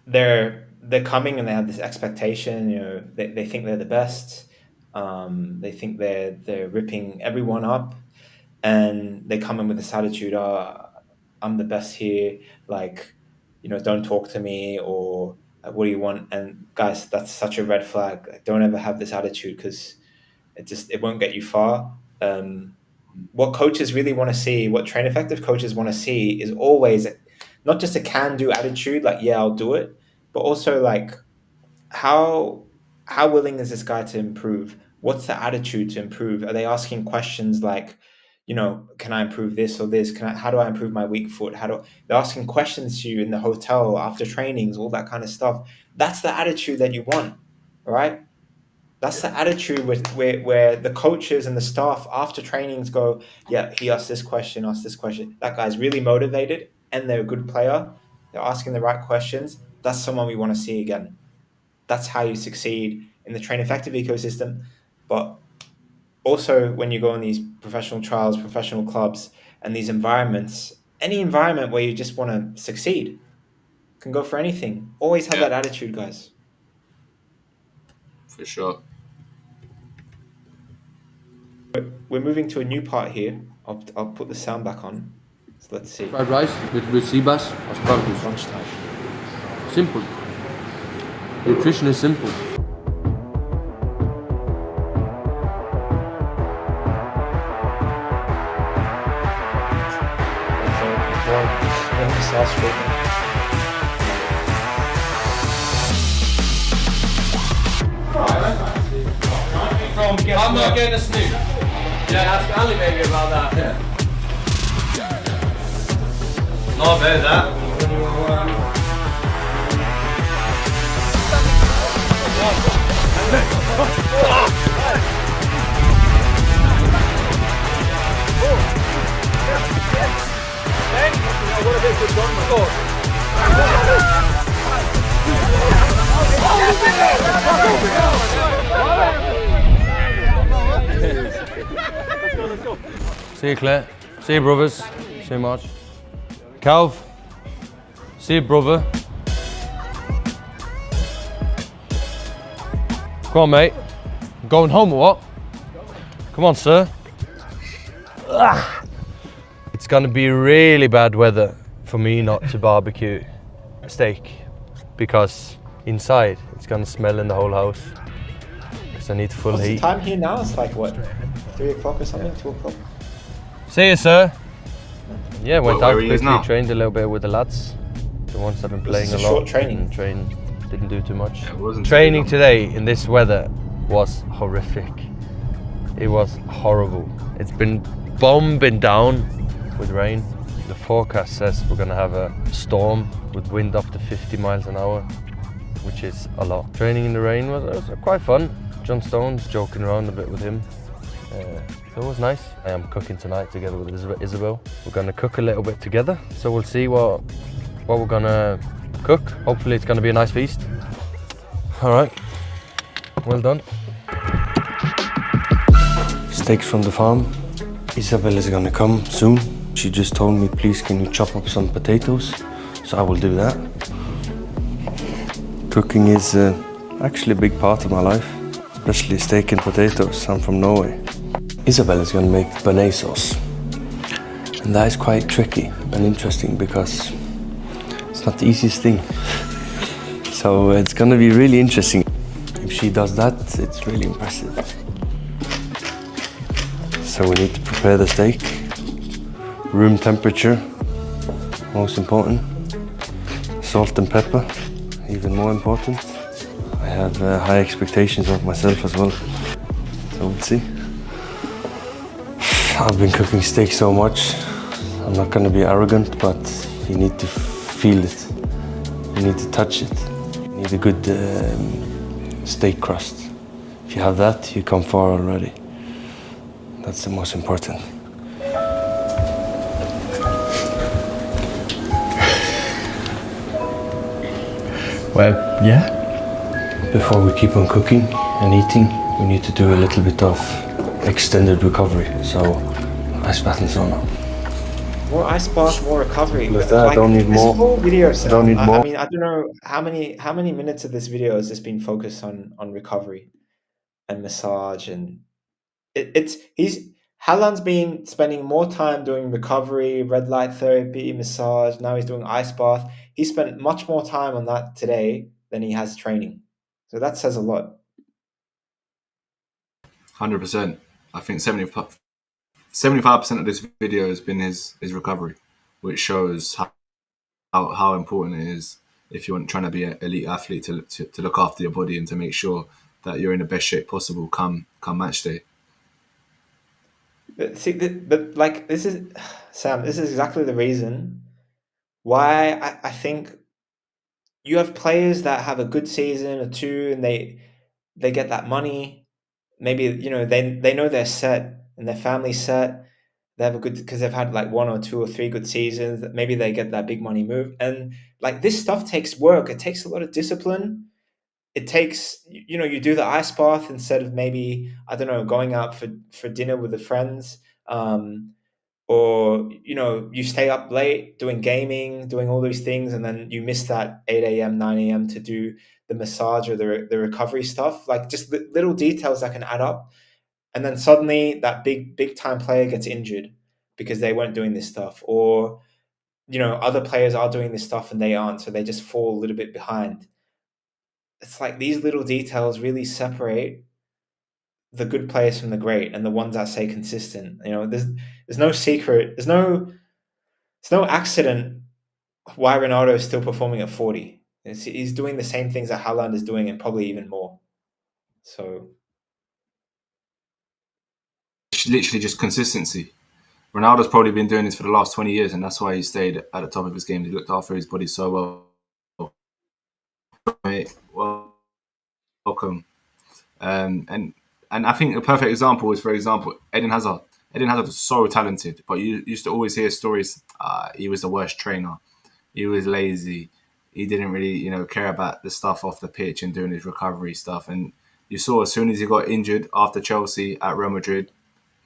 they're coming and they have this expectation. They think they're the best. They think they're ripping everyone up, and they come in with this attitude. Oh, I'm the best here. Like, don't talk to me, or like, what do you want? And guys, that's such a red flag. Like, don't ever have this attitude, because it won't get you far. What coaches really want to see, what Train Effective coaches want to see, is always not just a can-do attitude, like, yeah, I'll do it, but also like, how willing is this guy to improve? What's the attitude to improve? Are they asking questions like, can I improve this or this? How do I improve my weak foot? They're asking questions to you in the hotel after trainings, all that kind of stuff. That's the attitude that you want, right? That's the attitude where the coaches and the staff after trainings go, yeah, he asked this question. That guy's really motivated and they're a good player. They're asking the right questions. That's someone we want to see again. That's how you succeed in the Train Effective ecosystem. But also when you go on these professional trials, professional clubs, and these environments, any environment where you just want to succeed, can go for anything. Always have that attitude, guys. For sure. We're moving to a new part here. I'll put the sound back on. So let's see. Fried rice with sea bass, asparagus. Lunchtime. Simple. Nutrition is simple. I'm not getting a snoop. Yeah, ask Ali maybe about that. Yeah. Not bad, that. See you, Claire. See you, brothers. See you, March. Calv. See you, brother. Come on, mate. Going home or what? Come on, sir. It's gonna be really bad weather for me not to barbecue a steak, because inside it's gonna smell in the whole house. Because I need full What's heat. the time here now? It's like what, 3 o'clock or something? 2 o'clock? See you, sir. Yeah, went Where out are you guys quickly, now? trained a little bit with the lads. The ones that have been playing This a is a lot. short training. Didn't do too much. Yeah, it wasn't Training too long. today in this weather was horrific. It was horrible. It's been bombing down with rain. The forecast says we're gonna have a storm with wind up to 50 miles an hour, which is a lot. Training in the rain was quite fun. John Stone's joking around a bit with him. So it was nice. I am cooking tonight together with Isabel. We're gonna cook a little bit together. So we'll see what we're gonna cook. Hopefully it's gonna be a nice feast. All right, well done. Steaks from the farm. Isabel is gonna come soon. She just told me, please can you chop up some potatoes? So I will do that. Cooking is actually a big part of my life, especially steak and potatoes. I'm from Norway. Isabel is gonna make béarnaise sauce. And that is quite tricky and interesting because it's not the easiest thing. So it's gonna be really interesting. If she does that, it's really impressive. So we need to prepare the steak. Room temperature, most important. Salt and pepper. even more important. I have high expectations of myself as well, so we'll see. I've been cooking steak so much. I'm not gonna be arrogant, but you need to feel it. You need to touch it. You need a good steak crust. If you have that, you come far already. That's the most important. Well, yeah. Before we keep on cooking and eating, we need to do a little bit of extended recovery. So, ice bath and sauna. More ice bath, more recovery. With that, I don't need this more. whole video, I don't need more. I mean, I don't know how many minutes of this video has this been focused on recovery and massage, and Haaland's been spending more time doing recovery, red light therapy, massage. Now he's doing ice bath. He spent much more time on that today than he has training. So that says a lot. 100%. I think 75% of this video has been his recovery, which shows how important it is if you're trying to be an elite athlete to look after your body and to make sure that you're in the best shape possible come match day. But see, but like this is Sam. This is exactly the reason why I think you have players that have a good season or two, and they get that money. Maybe they know they're set and their family's set. They have a good because they've had like 1 or 2 or 3 good seasons. Maybe they get that big money move, and like this stuff takes work. It takes a lot of discipline. It takes you do the ice bath instead of maybe I don't know going out for dinner with the friends, or you stay up late doing gaming, doing all these things, and then you miss that 8 a.m. 9 a.m. to do the massage or the recovery stuff. Like just little details that can add up, and then suddenly that big time player gets injured because they weren't doing this stuff, or other players are doing this stuff and they aren't, so they just fall a little bit behind. It's like these little details really separate the good players from the great and the ones that stay consistent. There's no secret. There's no accident why Ronaldo is still performing at 40. He's doing the same things that Haaland is doing and probably even more. So It's literally just consistency. Ronaldo's probably been doing this for the last 20 years, and that's why he stayed at the top of his game. He looked after his body so well. Mate, welcome. And I think a perfect example is, for example, Eden Hazard. Eden Hazard was so talented, but you used to always hear stories. He was the worst trainer. He was lazy. He didn't really, care about the stuff off the pitch and doing his recovery stuff. And you saw as soon as he got injured after Chelsea at Real Madrid,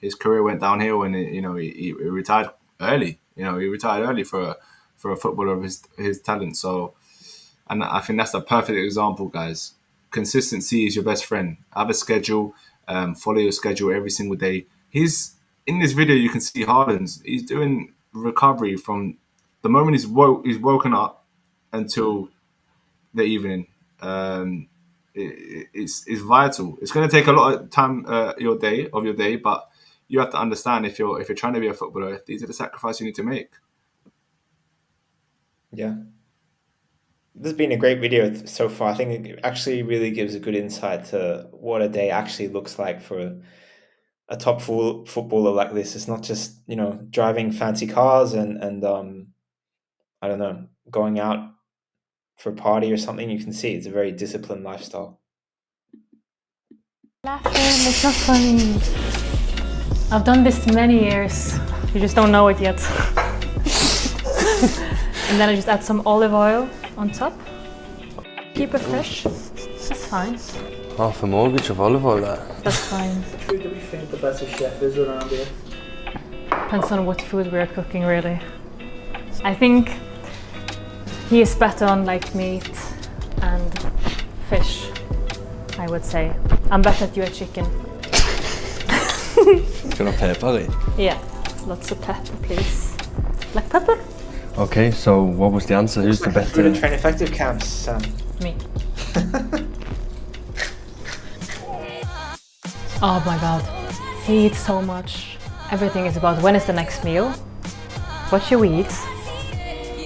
his career went downhill, and he retired early. He retired early for a footballer of his talent. So, and I think that's the perfect example, guys. Consistency is your best friend. Have a schedule. Follow your schedule every single day. He's in this video. You can see Haaland. He's doing recovery from the moment he's woken up until the evening. It's vital. It's going to take a lot of time of your day, but you have to understand if you're trying to be a footballer, these are the sacrifices you need to make. Yeah. This has been a great video so far. I think it actually really gives a good insight to what a day actually looks like for a top footballer like this. It's not just, driving fancy cars and I don't know, going out for a party or something. You can see it's a very disciplined lifestyle. Laughing, it's not funny. I've done this many years. You just don't know it yet. And then I just add some olive oil on top. Keep it fresh. That's fine. Half a mortgage of olive oil there. That's fine. Who do we think the best chef is around here? Depends on what food we're cooking, really. I think he is better on like meat and fish, I would say. I'm better at you at chicken. Can I pepper it? Yeah, lots of pepper, please. Like pepper? Okay, so what was the answer? Who's the better? Food and train effective camps, Sam. Me. Oh my god. He eats so much. Everything is about when is the next meal? What should we eat?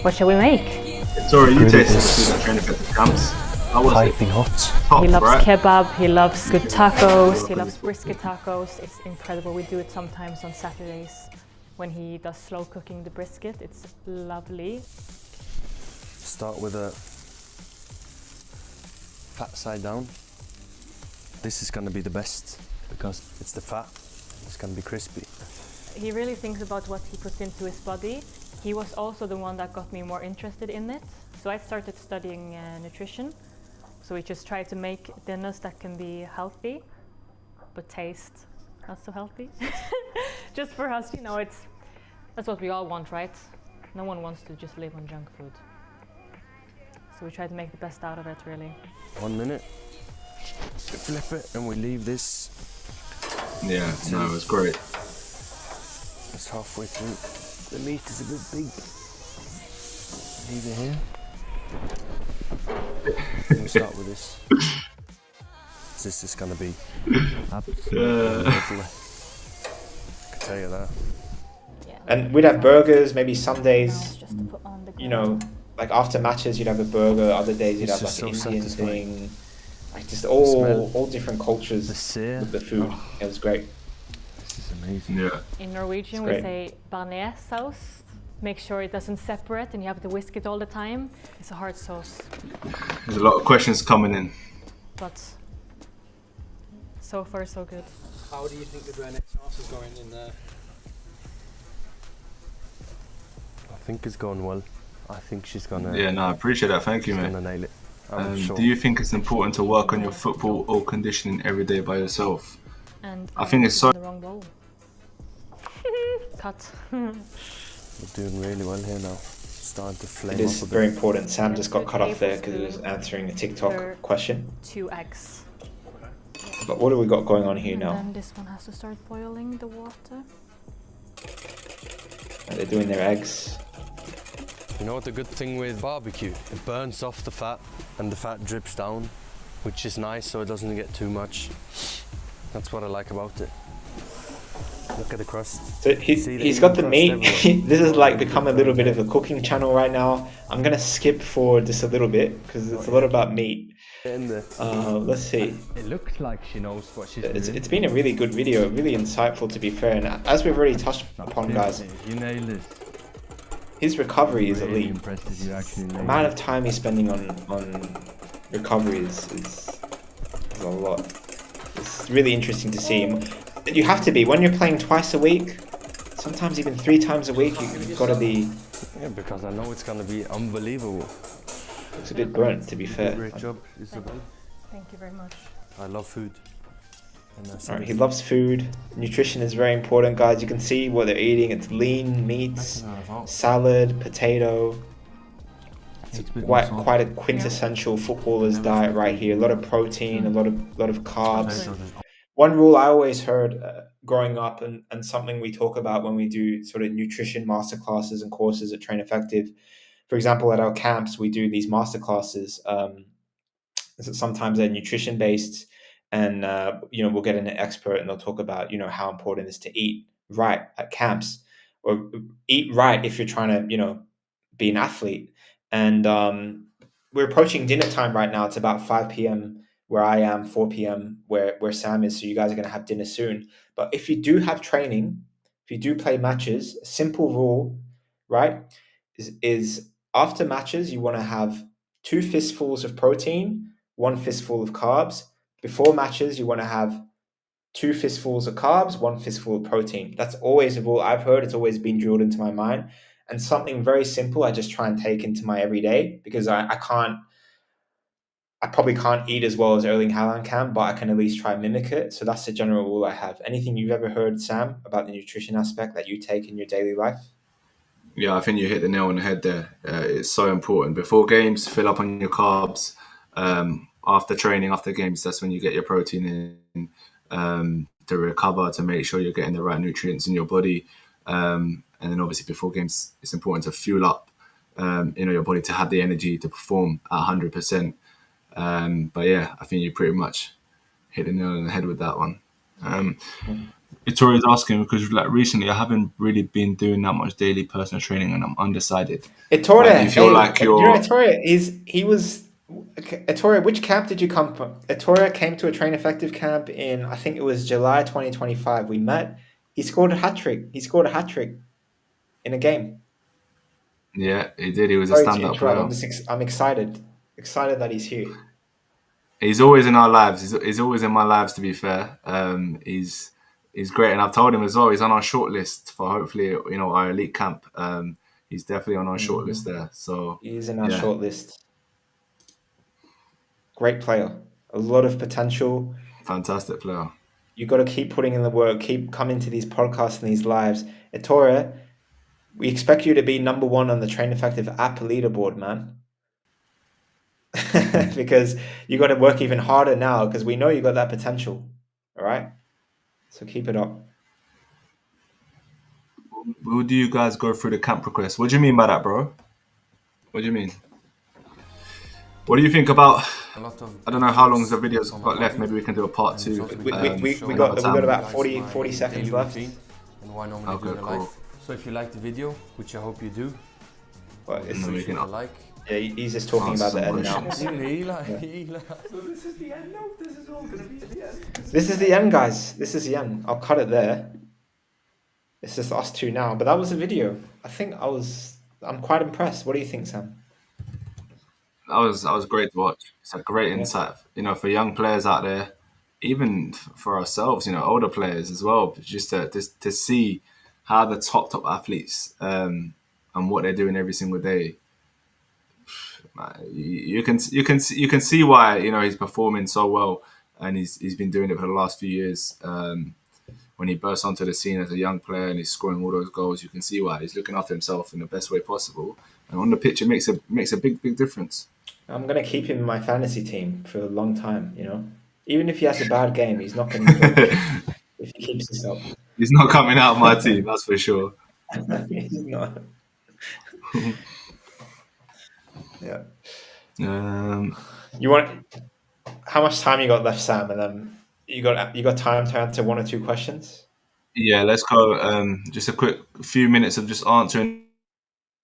What shall we make? Sorry, you Good tasted the is food at Train Effective Camps. How was it? piping hot. Top, He loves right? kebab, he loves good tacos, he loves brisket tacos. It's incredible. We do it sometimes on Saturdays when he does slow cooking the brisket. It's lovely. Start with a fat side down. This is gonna be the best because it's the fat. It's gonna be crispy. He really thinks about what he puts into his body. He was also the one that got me more interested in it. So I started studying nutrition. So we just try to make dinners that can be healthy, but taste not so healthy. Just for us, you know, that's what we all want, right? No one wants to just live on junk food. So we try to make the best out of it, really. 1 minute. Flip it and we leave this. Yeah, no, it was great. It's halfway through. The meat is a bit big. Leave it here. We'll start with this. This is gonna be absolutely lovely. I can tell you that. Yeah. And we'd have burgers, maybe some Now days, it's just to put on the you grill. know, like after matches you'd have a burger, other days you'd It's have like just an so Indian satisfying. thing. Like just smell. all different cultures The sear. with the food. It was great. This is amazing. Yeah. In Norwegian, It's we great. say bearnés sauce. Make sure it doesn't separate and you have to whisk it all the time. It's a hard sauce, There's a lot of questions coming in. but so far so good. How do you think the bearnaise sauce is going in there? I think it's going well. I think she's gonna. Yeah, no, I appreciate that. Thank you, she's mate. gonna nail it. I'm sure. Do you think it's important to work on your football or conditioning every day by yourself? And I think it's so- in the wrong bowl. Cut. We're doing really well here now. Starting to flame It is up a very bit. important. Sam And just got two cut off there because he was tablespoons answering a per TikTok question. 2 eggs. But what do we got going on here And now? then this one has to start boiling the water. They're doing their eggs. You know what the good thing with barbecue? It burns off the fat and the fat drips down, which is nice so it doesn't get too much. That's what I like about it. Look at the crust. So See he's got the crust meat. everywhere. This has like become a little bit of a cooking channel right now. I'm gonna skip forward just a little bit because it's a lot about meat. In there. Let's see. It looks like she knows what she's doing. It's been a really good video, really insightful to be fair. And as we've already touched upon, guys, You nailed it. his recovery is Really elite. impressive. You actually The nailed amount it. of time he's spending on recovery is a lot. It's really interesting to see him. You have to be when you're playing twice a week, sometimes even 3 times a week. You've got to be. Yeah, because I know it's gonna be unbelievable. It's a bit burnt, to be fair. Great job, Isabel. Thank you very much. I love food. And that's Alright, he loves food. Nutrition is very important, guys. You can see what they're eating. It's lean meats, salad, potato. It's quite a quintessential footballer's diet right here. A lot of protein, a lot of carbs. One rule I always heard growing up, and something we talk about when we do sort of nutrition masterclasses and courses at Train Effective. For example, at our camps, we do these masterclasses. Sometimes they're nutrition based, and we'll get an expert and they'll talk about how important it is to eat right at camps, or eat right if you're trying to be an athlete. And we're approaching dinner time right now. It's about 5 p.m. where I am, 4 p.m. where Sam is. So you guys are going to have dinner soon. But if you do have training, if you do play matches, a simple rule, right, is after matches you want to have 2 fistfuls of protein, 1 fistful of carbs. Before matches, you want to have 2 fistfuls of carbs, 1 fistful of protein. That's always a rule I've heard. It's always been drilled into my mind. And something very simple I just try and take into my everyday, because I probably can't eat as well as Erling Haaland can, but I can at least try and mimic it. So that's the general rule I have. Anything you've ever heard, Sam, about the nutrition aspect that you take in your daily life? Yeah, I think you hit the nail on the head there. It's so important. Before games, fill up on your carbs. After training, after games, that's when you get your protein in to recover, to make sure you're getting the right nutrients in your body. And then obviously before games, it's important to fuel up your body to have the energy to perform at 100%. But yeah, I think you pretty much hit the nail on the head with that one. Ettore is asking because like recently I haven't really been doing that much daily personal training and I'm undecided. Ettore, Like, do you feel hey, like you know you're? Ettore he was Ettore. Which camp did you come from? Ettore came to a Train Effective camp in I think it was July 2025. We met. He scored a hat trick. He scored a hat trick in a game. Yeah, he did. He was a Sorry to standout interrupt. player. I'm excited that he's here. He's always in our lives. He's always in my lives. To be fair, he's great, and I've told him as well. He's on our shortlist for hopefully our elite camp. He's definitely on our shortlist there. So He's in our yeah, short list. Great player. A lot of potential. fantastic player. You got to keep putting in the work. Keep coming to these podcasts and these lives. Ettore, we expect you to be number one on the Train Effective app leaderboard, man. Because you got to work even harder now because we know you got that potential. All right? So keep it up. Will do you guys go through the camp request? What do you mean by that, bro? What do you mean? What do you think about? I don't know how long the video's got left. Maybe we can do a part two. We another got time. about 40 seconds left. And why normally Okay, do in cool. life. So if you like the video, which I hope you do, But it's, we can a like. yeah, he's just talking about the end now. So this is the end now? This is all going to be the end? This is the end, guys. This is the end. I'll cut it there. It's just us two now. But that was a video. I'm quite impressed. What do you think, Sam? That was great to watch. It's a great insight, for young players out there, even for ourselves, older players as well. Just to see how the top athletes and what they're doing every single day. You can see why he's performing so well, and he's been doing it for the last few years. When he bursts onto the scene as a young player and he's scoring all those goals, you can see why he's looking after himself in the best way possible. And on the pitch, it makes a big difference. I'm gonna keep him in my fantasy team for a long time. Even if he has a bad game, he's not gonna drop if he keeps this up. He's not coming out of my team, that's for sure. He's not. Yeah. You want? How much time you got left, Sam? And then you got time to answer one or two questions. Yeah, let's go. Just a quick few minutes of just answering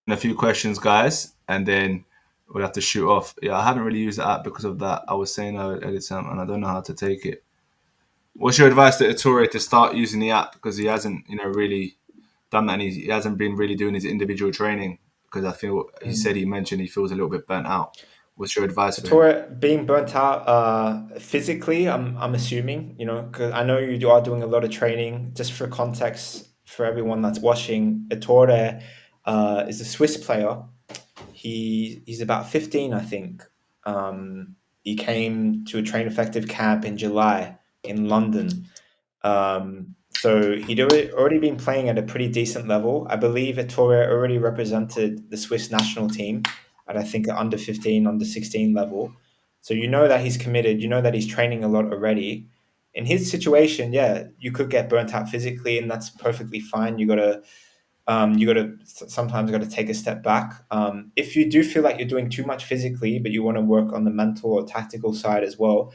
a few questions, guys, and then we'll have to shoot off. Yeah, I haven't really used the app because of that. I was saying earlier, Sam, and I don't know how to take it. What's your advice to Ettore to start using the app because he hasn't, really done that, and he hasn't been really doing his individual training because I feel he mentioned he feels a little bit burnt out. What's your advice for him? Ettore being burnt out physically, I'm assuming, because I know you are doing a lot of training. Just for context, for everyone that's watching, Ettore is a Swiss player. He's about 15, I think. He came to a Train Effective camp in July in London. So he'd already been playing at a pretty decent level. I believe Ettore already represented the Swiss national team at I think under 15, under 16 level. So you know that he's committed. You know that he's training a lot already. In his situation, yeah, you could get burnt out physically, and that's perfectly fine. Sometimes got to take a step back. If you do feel like you're doing too much physically, but you want to work on the mental or tactical side as well,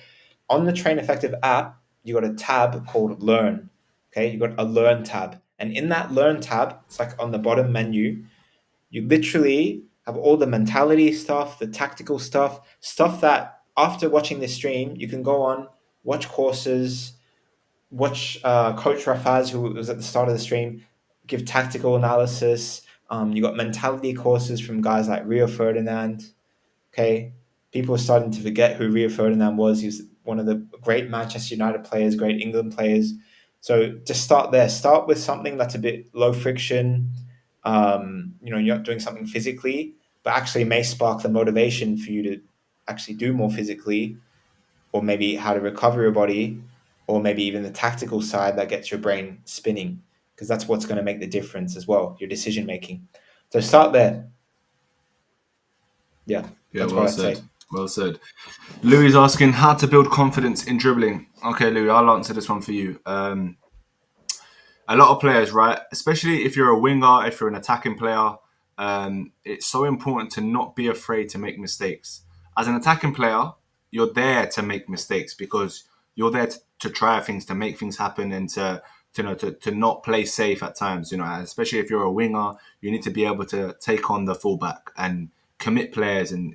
on the Train Effective app, you got a tab called Learn. Okay, you got a Learn tab, and in that Learn tab, it's like on the bottom menu. You literally have all the mentality stuff, the tactical stuff that after watching this stream, you can go on, watch courses, watch Coach Rafaz, who was at the start of the stream, give tactical analysis. You got mentality courses from guys like Rio Ferdinand. Okay, people are starting to forget who Rio Ferdinand was. He was one of the great Manchester United players, great England players. So just start there. Start with something that's a bit low friction. You're not doing something physically, but actually may spark the motivation for you to actually do more physically, or maybe how to recover your body, or maybe even the tactical side that gets your brain spinning, because that's what's going to make the difference as well, your decision making. So start there. Yeah, that's well what I'd said. say. Well said. Louis asking how to build confidence in dribbling. Okay, Louis, I'll answer this one for you. A lot of players, right? Especially if you're a winger, if you're an attacking player, it's so important to not be afraid to make mistakes. As an attacking player, you're there to make mistakes because you're there to try things, to make things happen, and to not play safe at times. Especially if you're a winger, you need to be able to take on the fullback and commit players and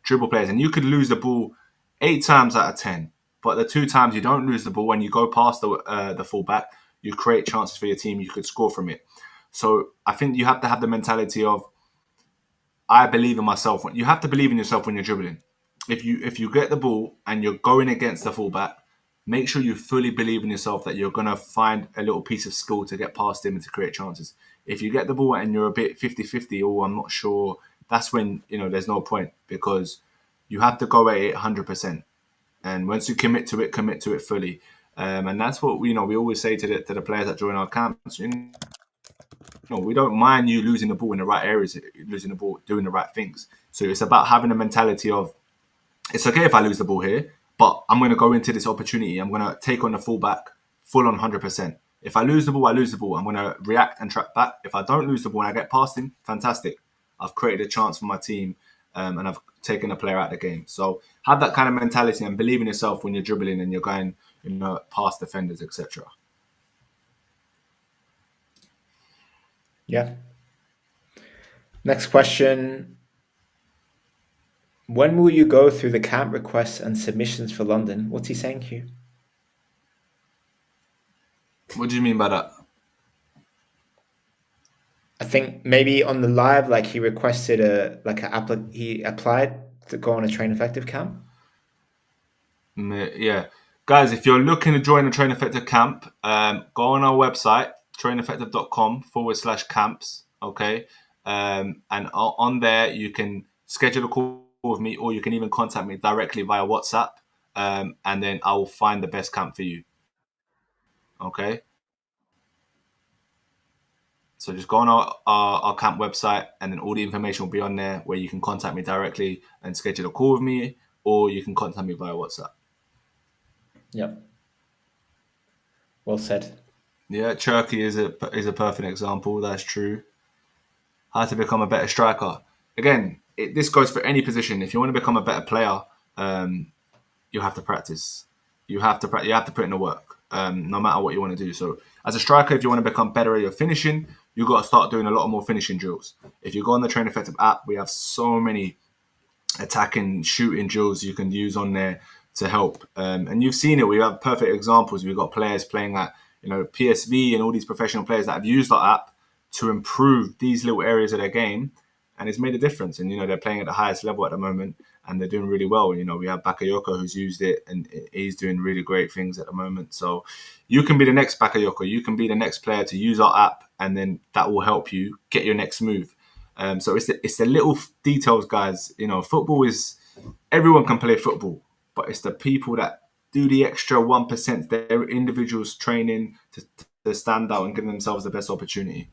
dribble players. And you could lose the ball 8 times out of 10, but the 2 times you don't lose the ball, when you go past the fullback, you create chances for your team. You could score from it. So I think you have to have the mentality of, I believe in myself. You have to believe in yourself when you're dribbling. If you get the ball and you're going against the fullback, make sure you fully believe in yourself that you're going to find a little piece of skill to get past him and to create chances. If you get the ball and you're a bit 50-50, oh, I'm not sure, that's when, there's no point, because you have to go at it 100%. And once you commit to it fully. And that's what we always say to the players that join our camps. We don't mind you losing the ball in the right areas, losing the ball, doing the right things. So it's about having a mentality of, it's okay if I lose the ball here, but I'm going to go into this opportunity. I'm going to take on the fullback full on 100%. If I lose the ball, I lose the ball. I'm going to react and track back. If I don't lose the ball and I get past him, fantastic. I've created a chance for my team, and I've taken a player out of the game. So have that kind of mentality and believe in yourself when you're dribbling and you're going, past defenders, etc. Yeah. Next question. When will you go through the camp requests and submissions for London? What's he saying here? What do you mean by that? I think maybe on the live, like he requested he applied to go on a Train Effective camp. Yeah. Guys, if you're looking to join a Train Effective camp, go on our website, traineffective.com/camps. Okay. And on there, you can schedule a call with me, or you can even contact me directly via WhatsApp. And then I will find the best camp for you. Okay. So just go on our camp website, and then all the information will be on there where you can contact me directly and schedule a call with me, or you can contact me via WhatsApp. Yep. Well said. Yeah, Turkey is a perfect example. That's true. How to become a better striker. Again, this goes for any position. If you want to become a better player, you have to practice. You have to put in the work, no matter what you want to do. So as a striker, if you want to become better at your finishing, you've got to start doing a lot more finishing drills. If you go on the Train Effective app, we have so many attacking, shooting drills you can use on there to help. And you've seen it. We have perfect examples. We've got players playing at PSV and all these professional players that have used our app to improve these little areas of their game, and it's made a difference. And they're playing at the highest level at the moment, and they're doing really well. We have Bakayoko who's used it, and he's doing really great things at the moment. So you can be the next Bakayoko. You can be the next player to use our app, and then that will help you get your next move. So it's the little details, guys. Football is, everyone can play football, but it's the people that do the extra 1%, their individuals training to stand out and give themselves the best opportunity.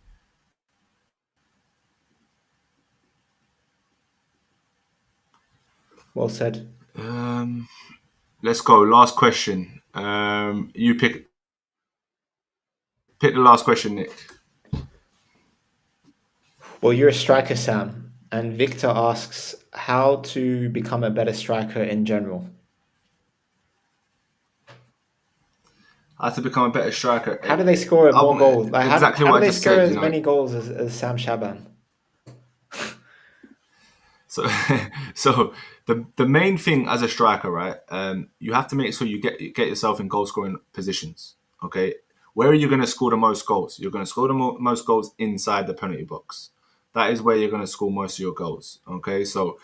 Well said. Let's go. Last question. You pick the last question, Nick. Well, you're a striker, Sam, and Victor asks how to become a better striker in general. How to become a better striker. How do they score more goals? Like, exactly how what do I they just score said, as many goals as Sam Shaban? So the main thing as a striker, right? You have to make sure you get yourself in goal scoring positions. Okay, where are you going to score the most goals? You're going to score the most goals inside the penalty box. That is where you're going to score most of your goals. Okay, so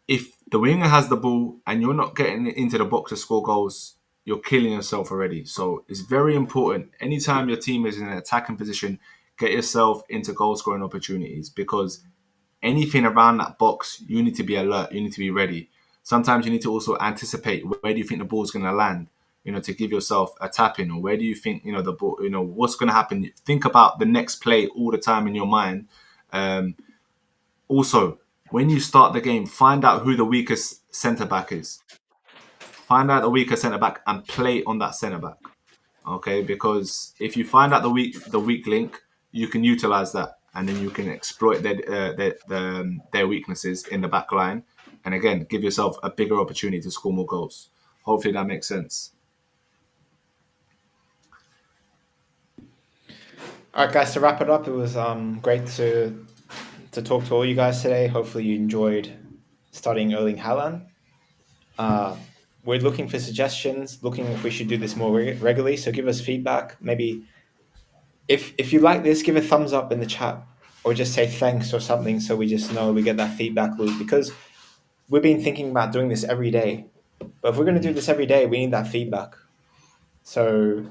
if the winger has the ball and you're not getting into the box to score goals, you're killing yourself already. So it's very important. Anytime your team is in an attacking position, get yourself into goal scoring opportunities, because anything around that box, you need to be alert. You need to be ready. Sometimes you need to also anticipate, where do you think the ball's going to land, to give yourself a tap in, or where do you think, the ball, what's going to happen. Think about the next play all the time in your mind. Also, when you start the game, find out who the weakest centre back is. Find out the weakest centre back and play on that centre back. Okay, because if you find out the weak link, you can utilize that, and then you can exploit their weaknesses in the back line, and again, give yourself a bigger opportunity to score more goals. Hopefully that makes sense. All right, guys. To wrap it up, it was great to talk to all you guys today. Hopefully, you enjoyed studying Erling Haaland. We're looking for suggestions, looking if we should do this more regularly. So give us feedback. Maybe if you like this, give a thumbs up in the chat, or just say thanks or something, so we just know we get that feedback loop. Because we've been thinking about doing this every day, but if we're going to do this every day, we need that feedback. So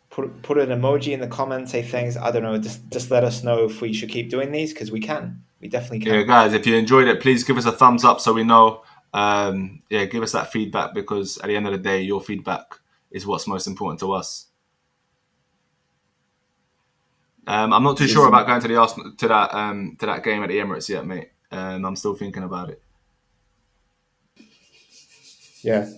put an emoji in the comments, say thanks. I don't know. Just let us know if we should keep doing these, because we can. We definitely can. Yeah, guys, if you enjoyed it, please give us a thumbs up so we know. Give us that feedback, because at the end of the day, your feedback is what's most important to us. I'm not too sure about going to the Arsenal to that game at the Emirates yet, mate. I'm still thinking about it. Yeah.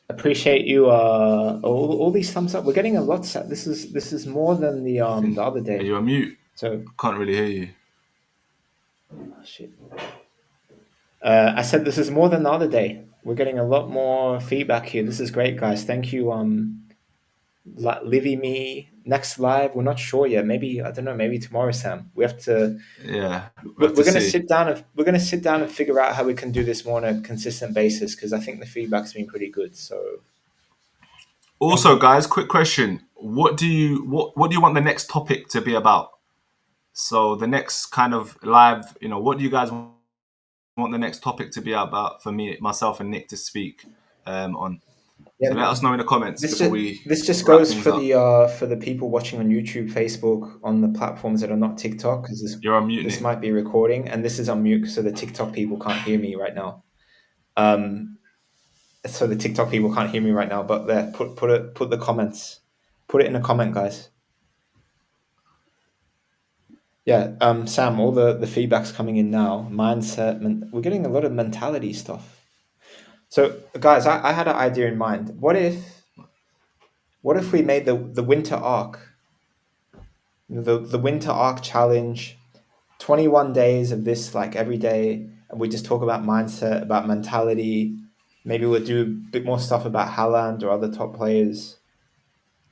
Appreciate you. All these thumbs up. We're getting a lot. This is more than the other day. Are you on mute? So Can't really hear you. oh, shit. I said this is more than the other day. We're getting a lot more feedback here. This is great, guys. Thank you. Livy me next live. We're not sure yet. Maybe I don't know. Maybe tomorrow, Sam. We have to. Yeah, We're going to sit down and figure out how we can do this more on a consistent basis, because I think the feedback's been pretty good. So. Also, guys, quick question: what do you want the next topic to be about? So the next kind of live, what do you guys want the next topic to be about for me, myself, and Nick to speak on? Yeah, so let us know in the comments this just wrap goes things for the people watching on YouTube, Facebook, on the platforms that are not TikTok, because You're on mute, this Nick. might be recording, and this is on mute, so the TikTok people can't hear me right now. So the TikTok people can't hear me right now. But there, put the comments, put it in a comment, guys. Yeah, Sam, all the feedback's coming in now. Mindset, we're getting a lot of mentality stuff. So, guys, I had an idea in mind. What if we made the winter arc, the winter arc challenge, 21 days of this, like every day, and we just talk about mindset, about mentality. Maybe we'll do a bit more stuff about Haaland or other top players.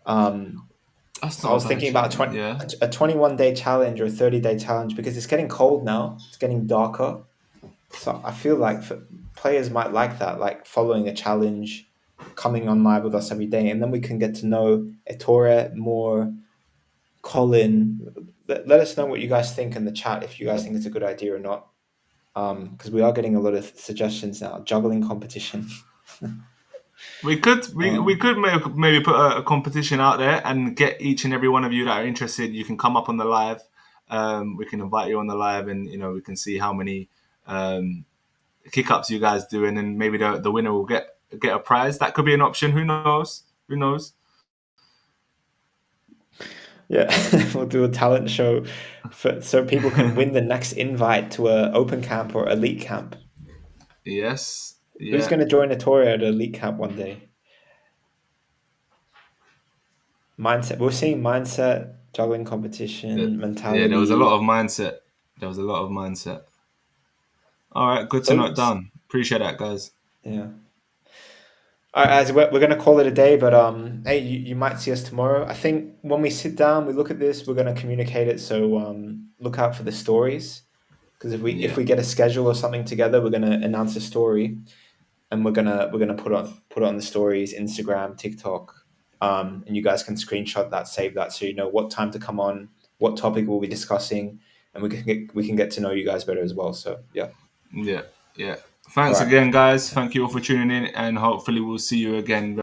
So I was thinking about a 21-day challenge or a 30-day challenge, because it's getting cold now. It's getting darker. So I feel like players might like that, like following a challenge, coming on live with us every day, and then we can get to know Ettore more, Colin. Let us know what you guys think in the chat, if you guys think it's a good idea or not. Because we are getting a lot of suggestions now. Juggling competition. We could maybe put a competition out there and get each and every one of you that are interested. You can come up on the live. We can invite you on the live, and we can see how many kick-ups you guys do, and then maybe the winner will get a prize. That could be an option. Who knows? Yeah, we'll do a talent show so people can win the next invite to a open camp or elite camp. Yes. Yeah. Who's going to join Ettore at elite camp one day? Mindset. We're seeing mindset, juggling competition, mentality. Yeah, there was a lot of mindset. All right, good to note down. Appreciate that, guys. Yeah. All right, guys, we're going to call it a day, but hey, you might see us tomorrow. I think when we sit down, we look at this, we're going to communicate it. So look out for the stories, because if we get a schedule or something together, we're going to announce a story, and we're gonna put on the stories, Instagram, TikTok, and you guys can screenshot that, save that, so you know what time to come on, what topic we'll be discussing, and we can get to know you guys better as well. So yeah. Thanks again, guys. Thank you all for tuning in, and hopefully we'll see you again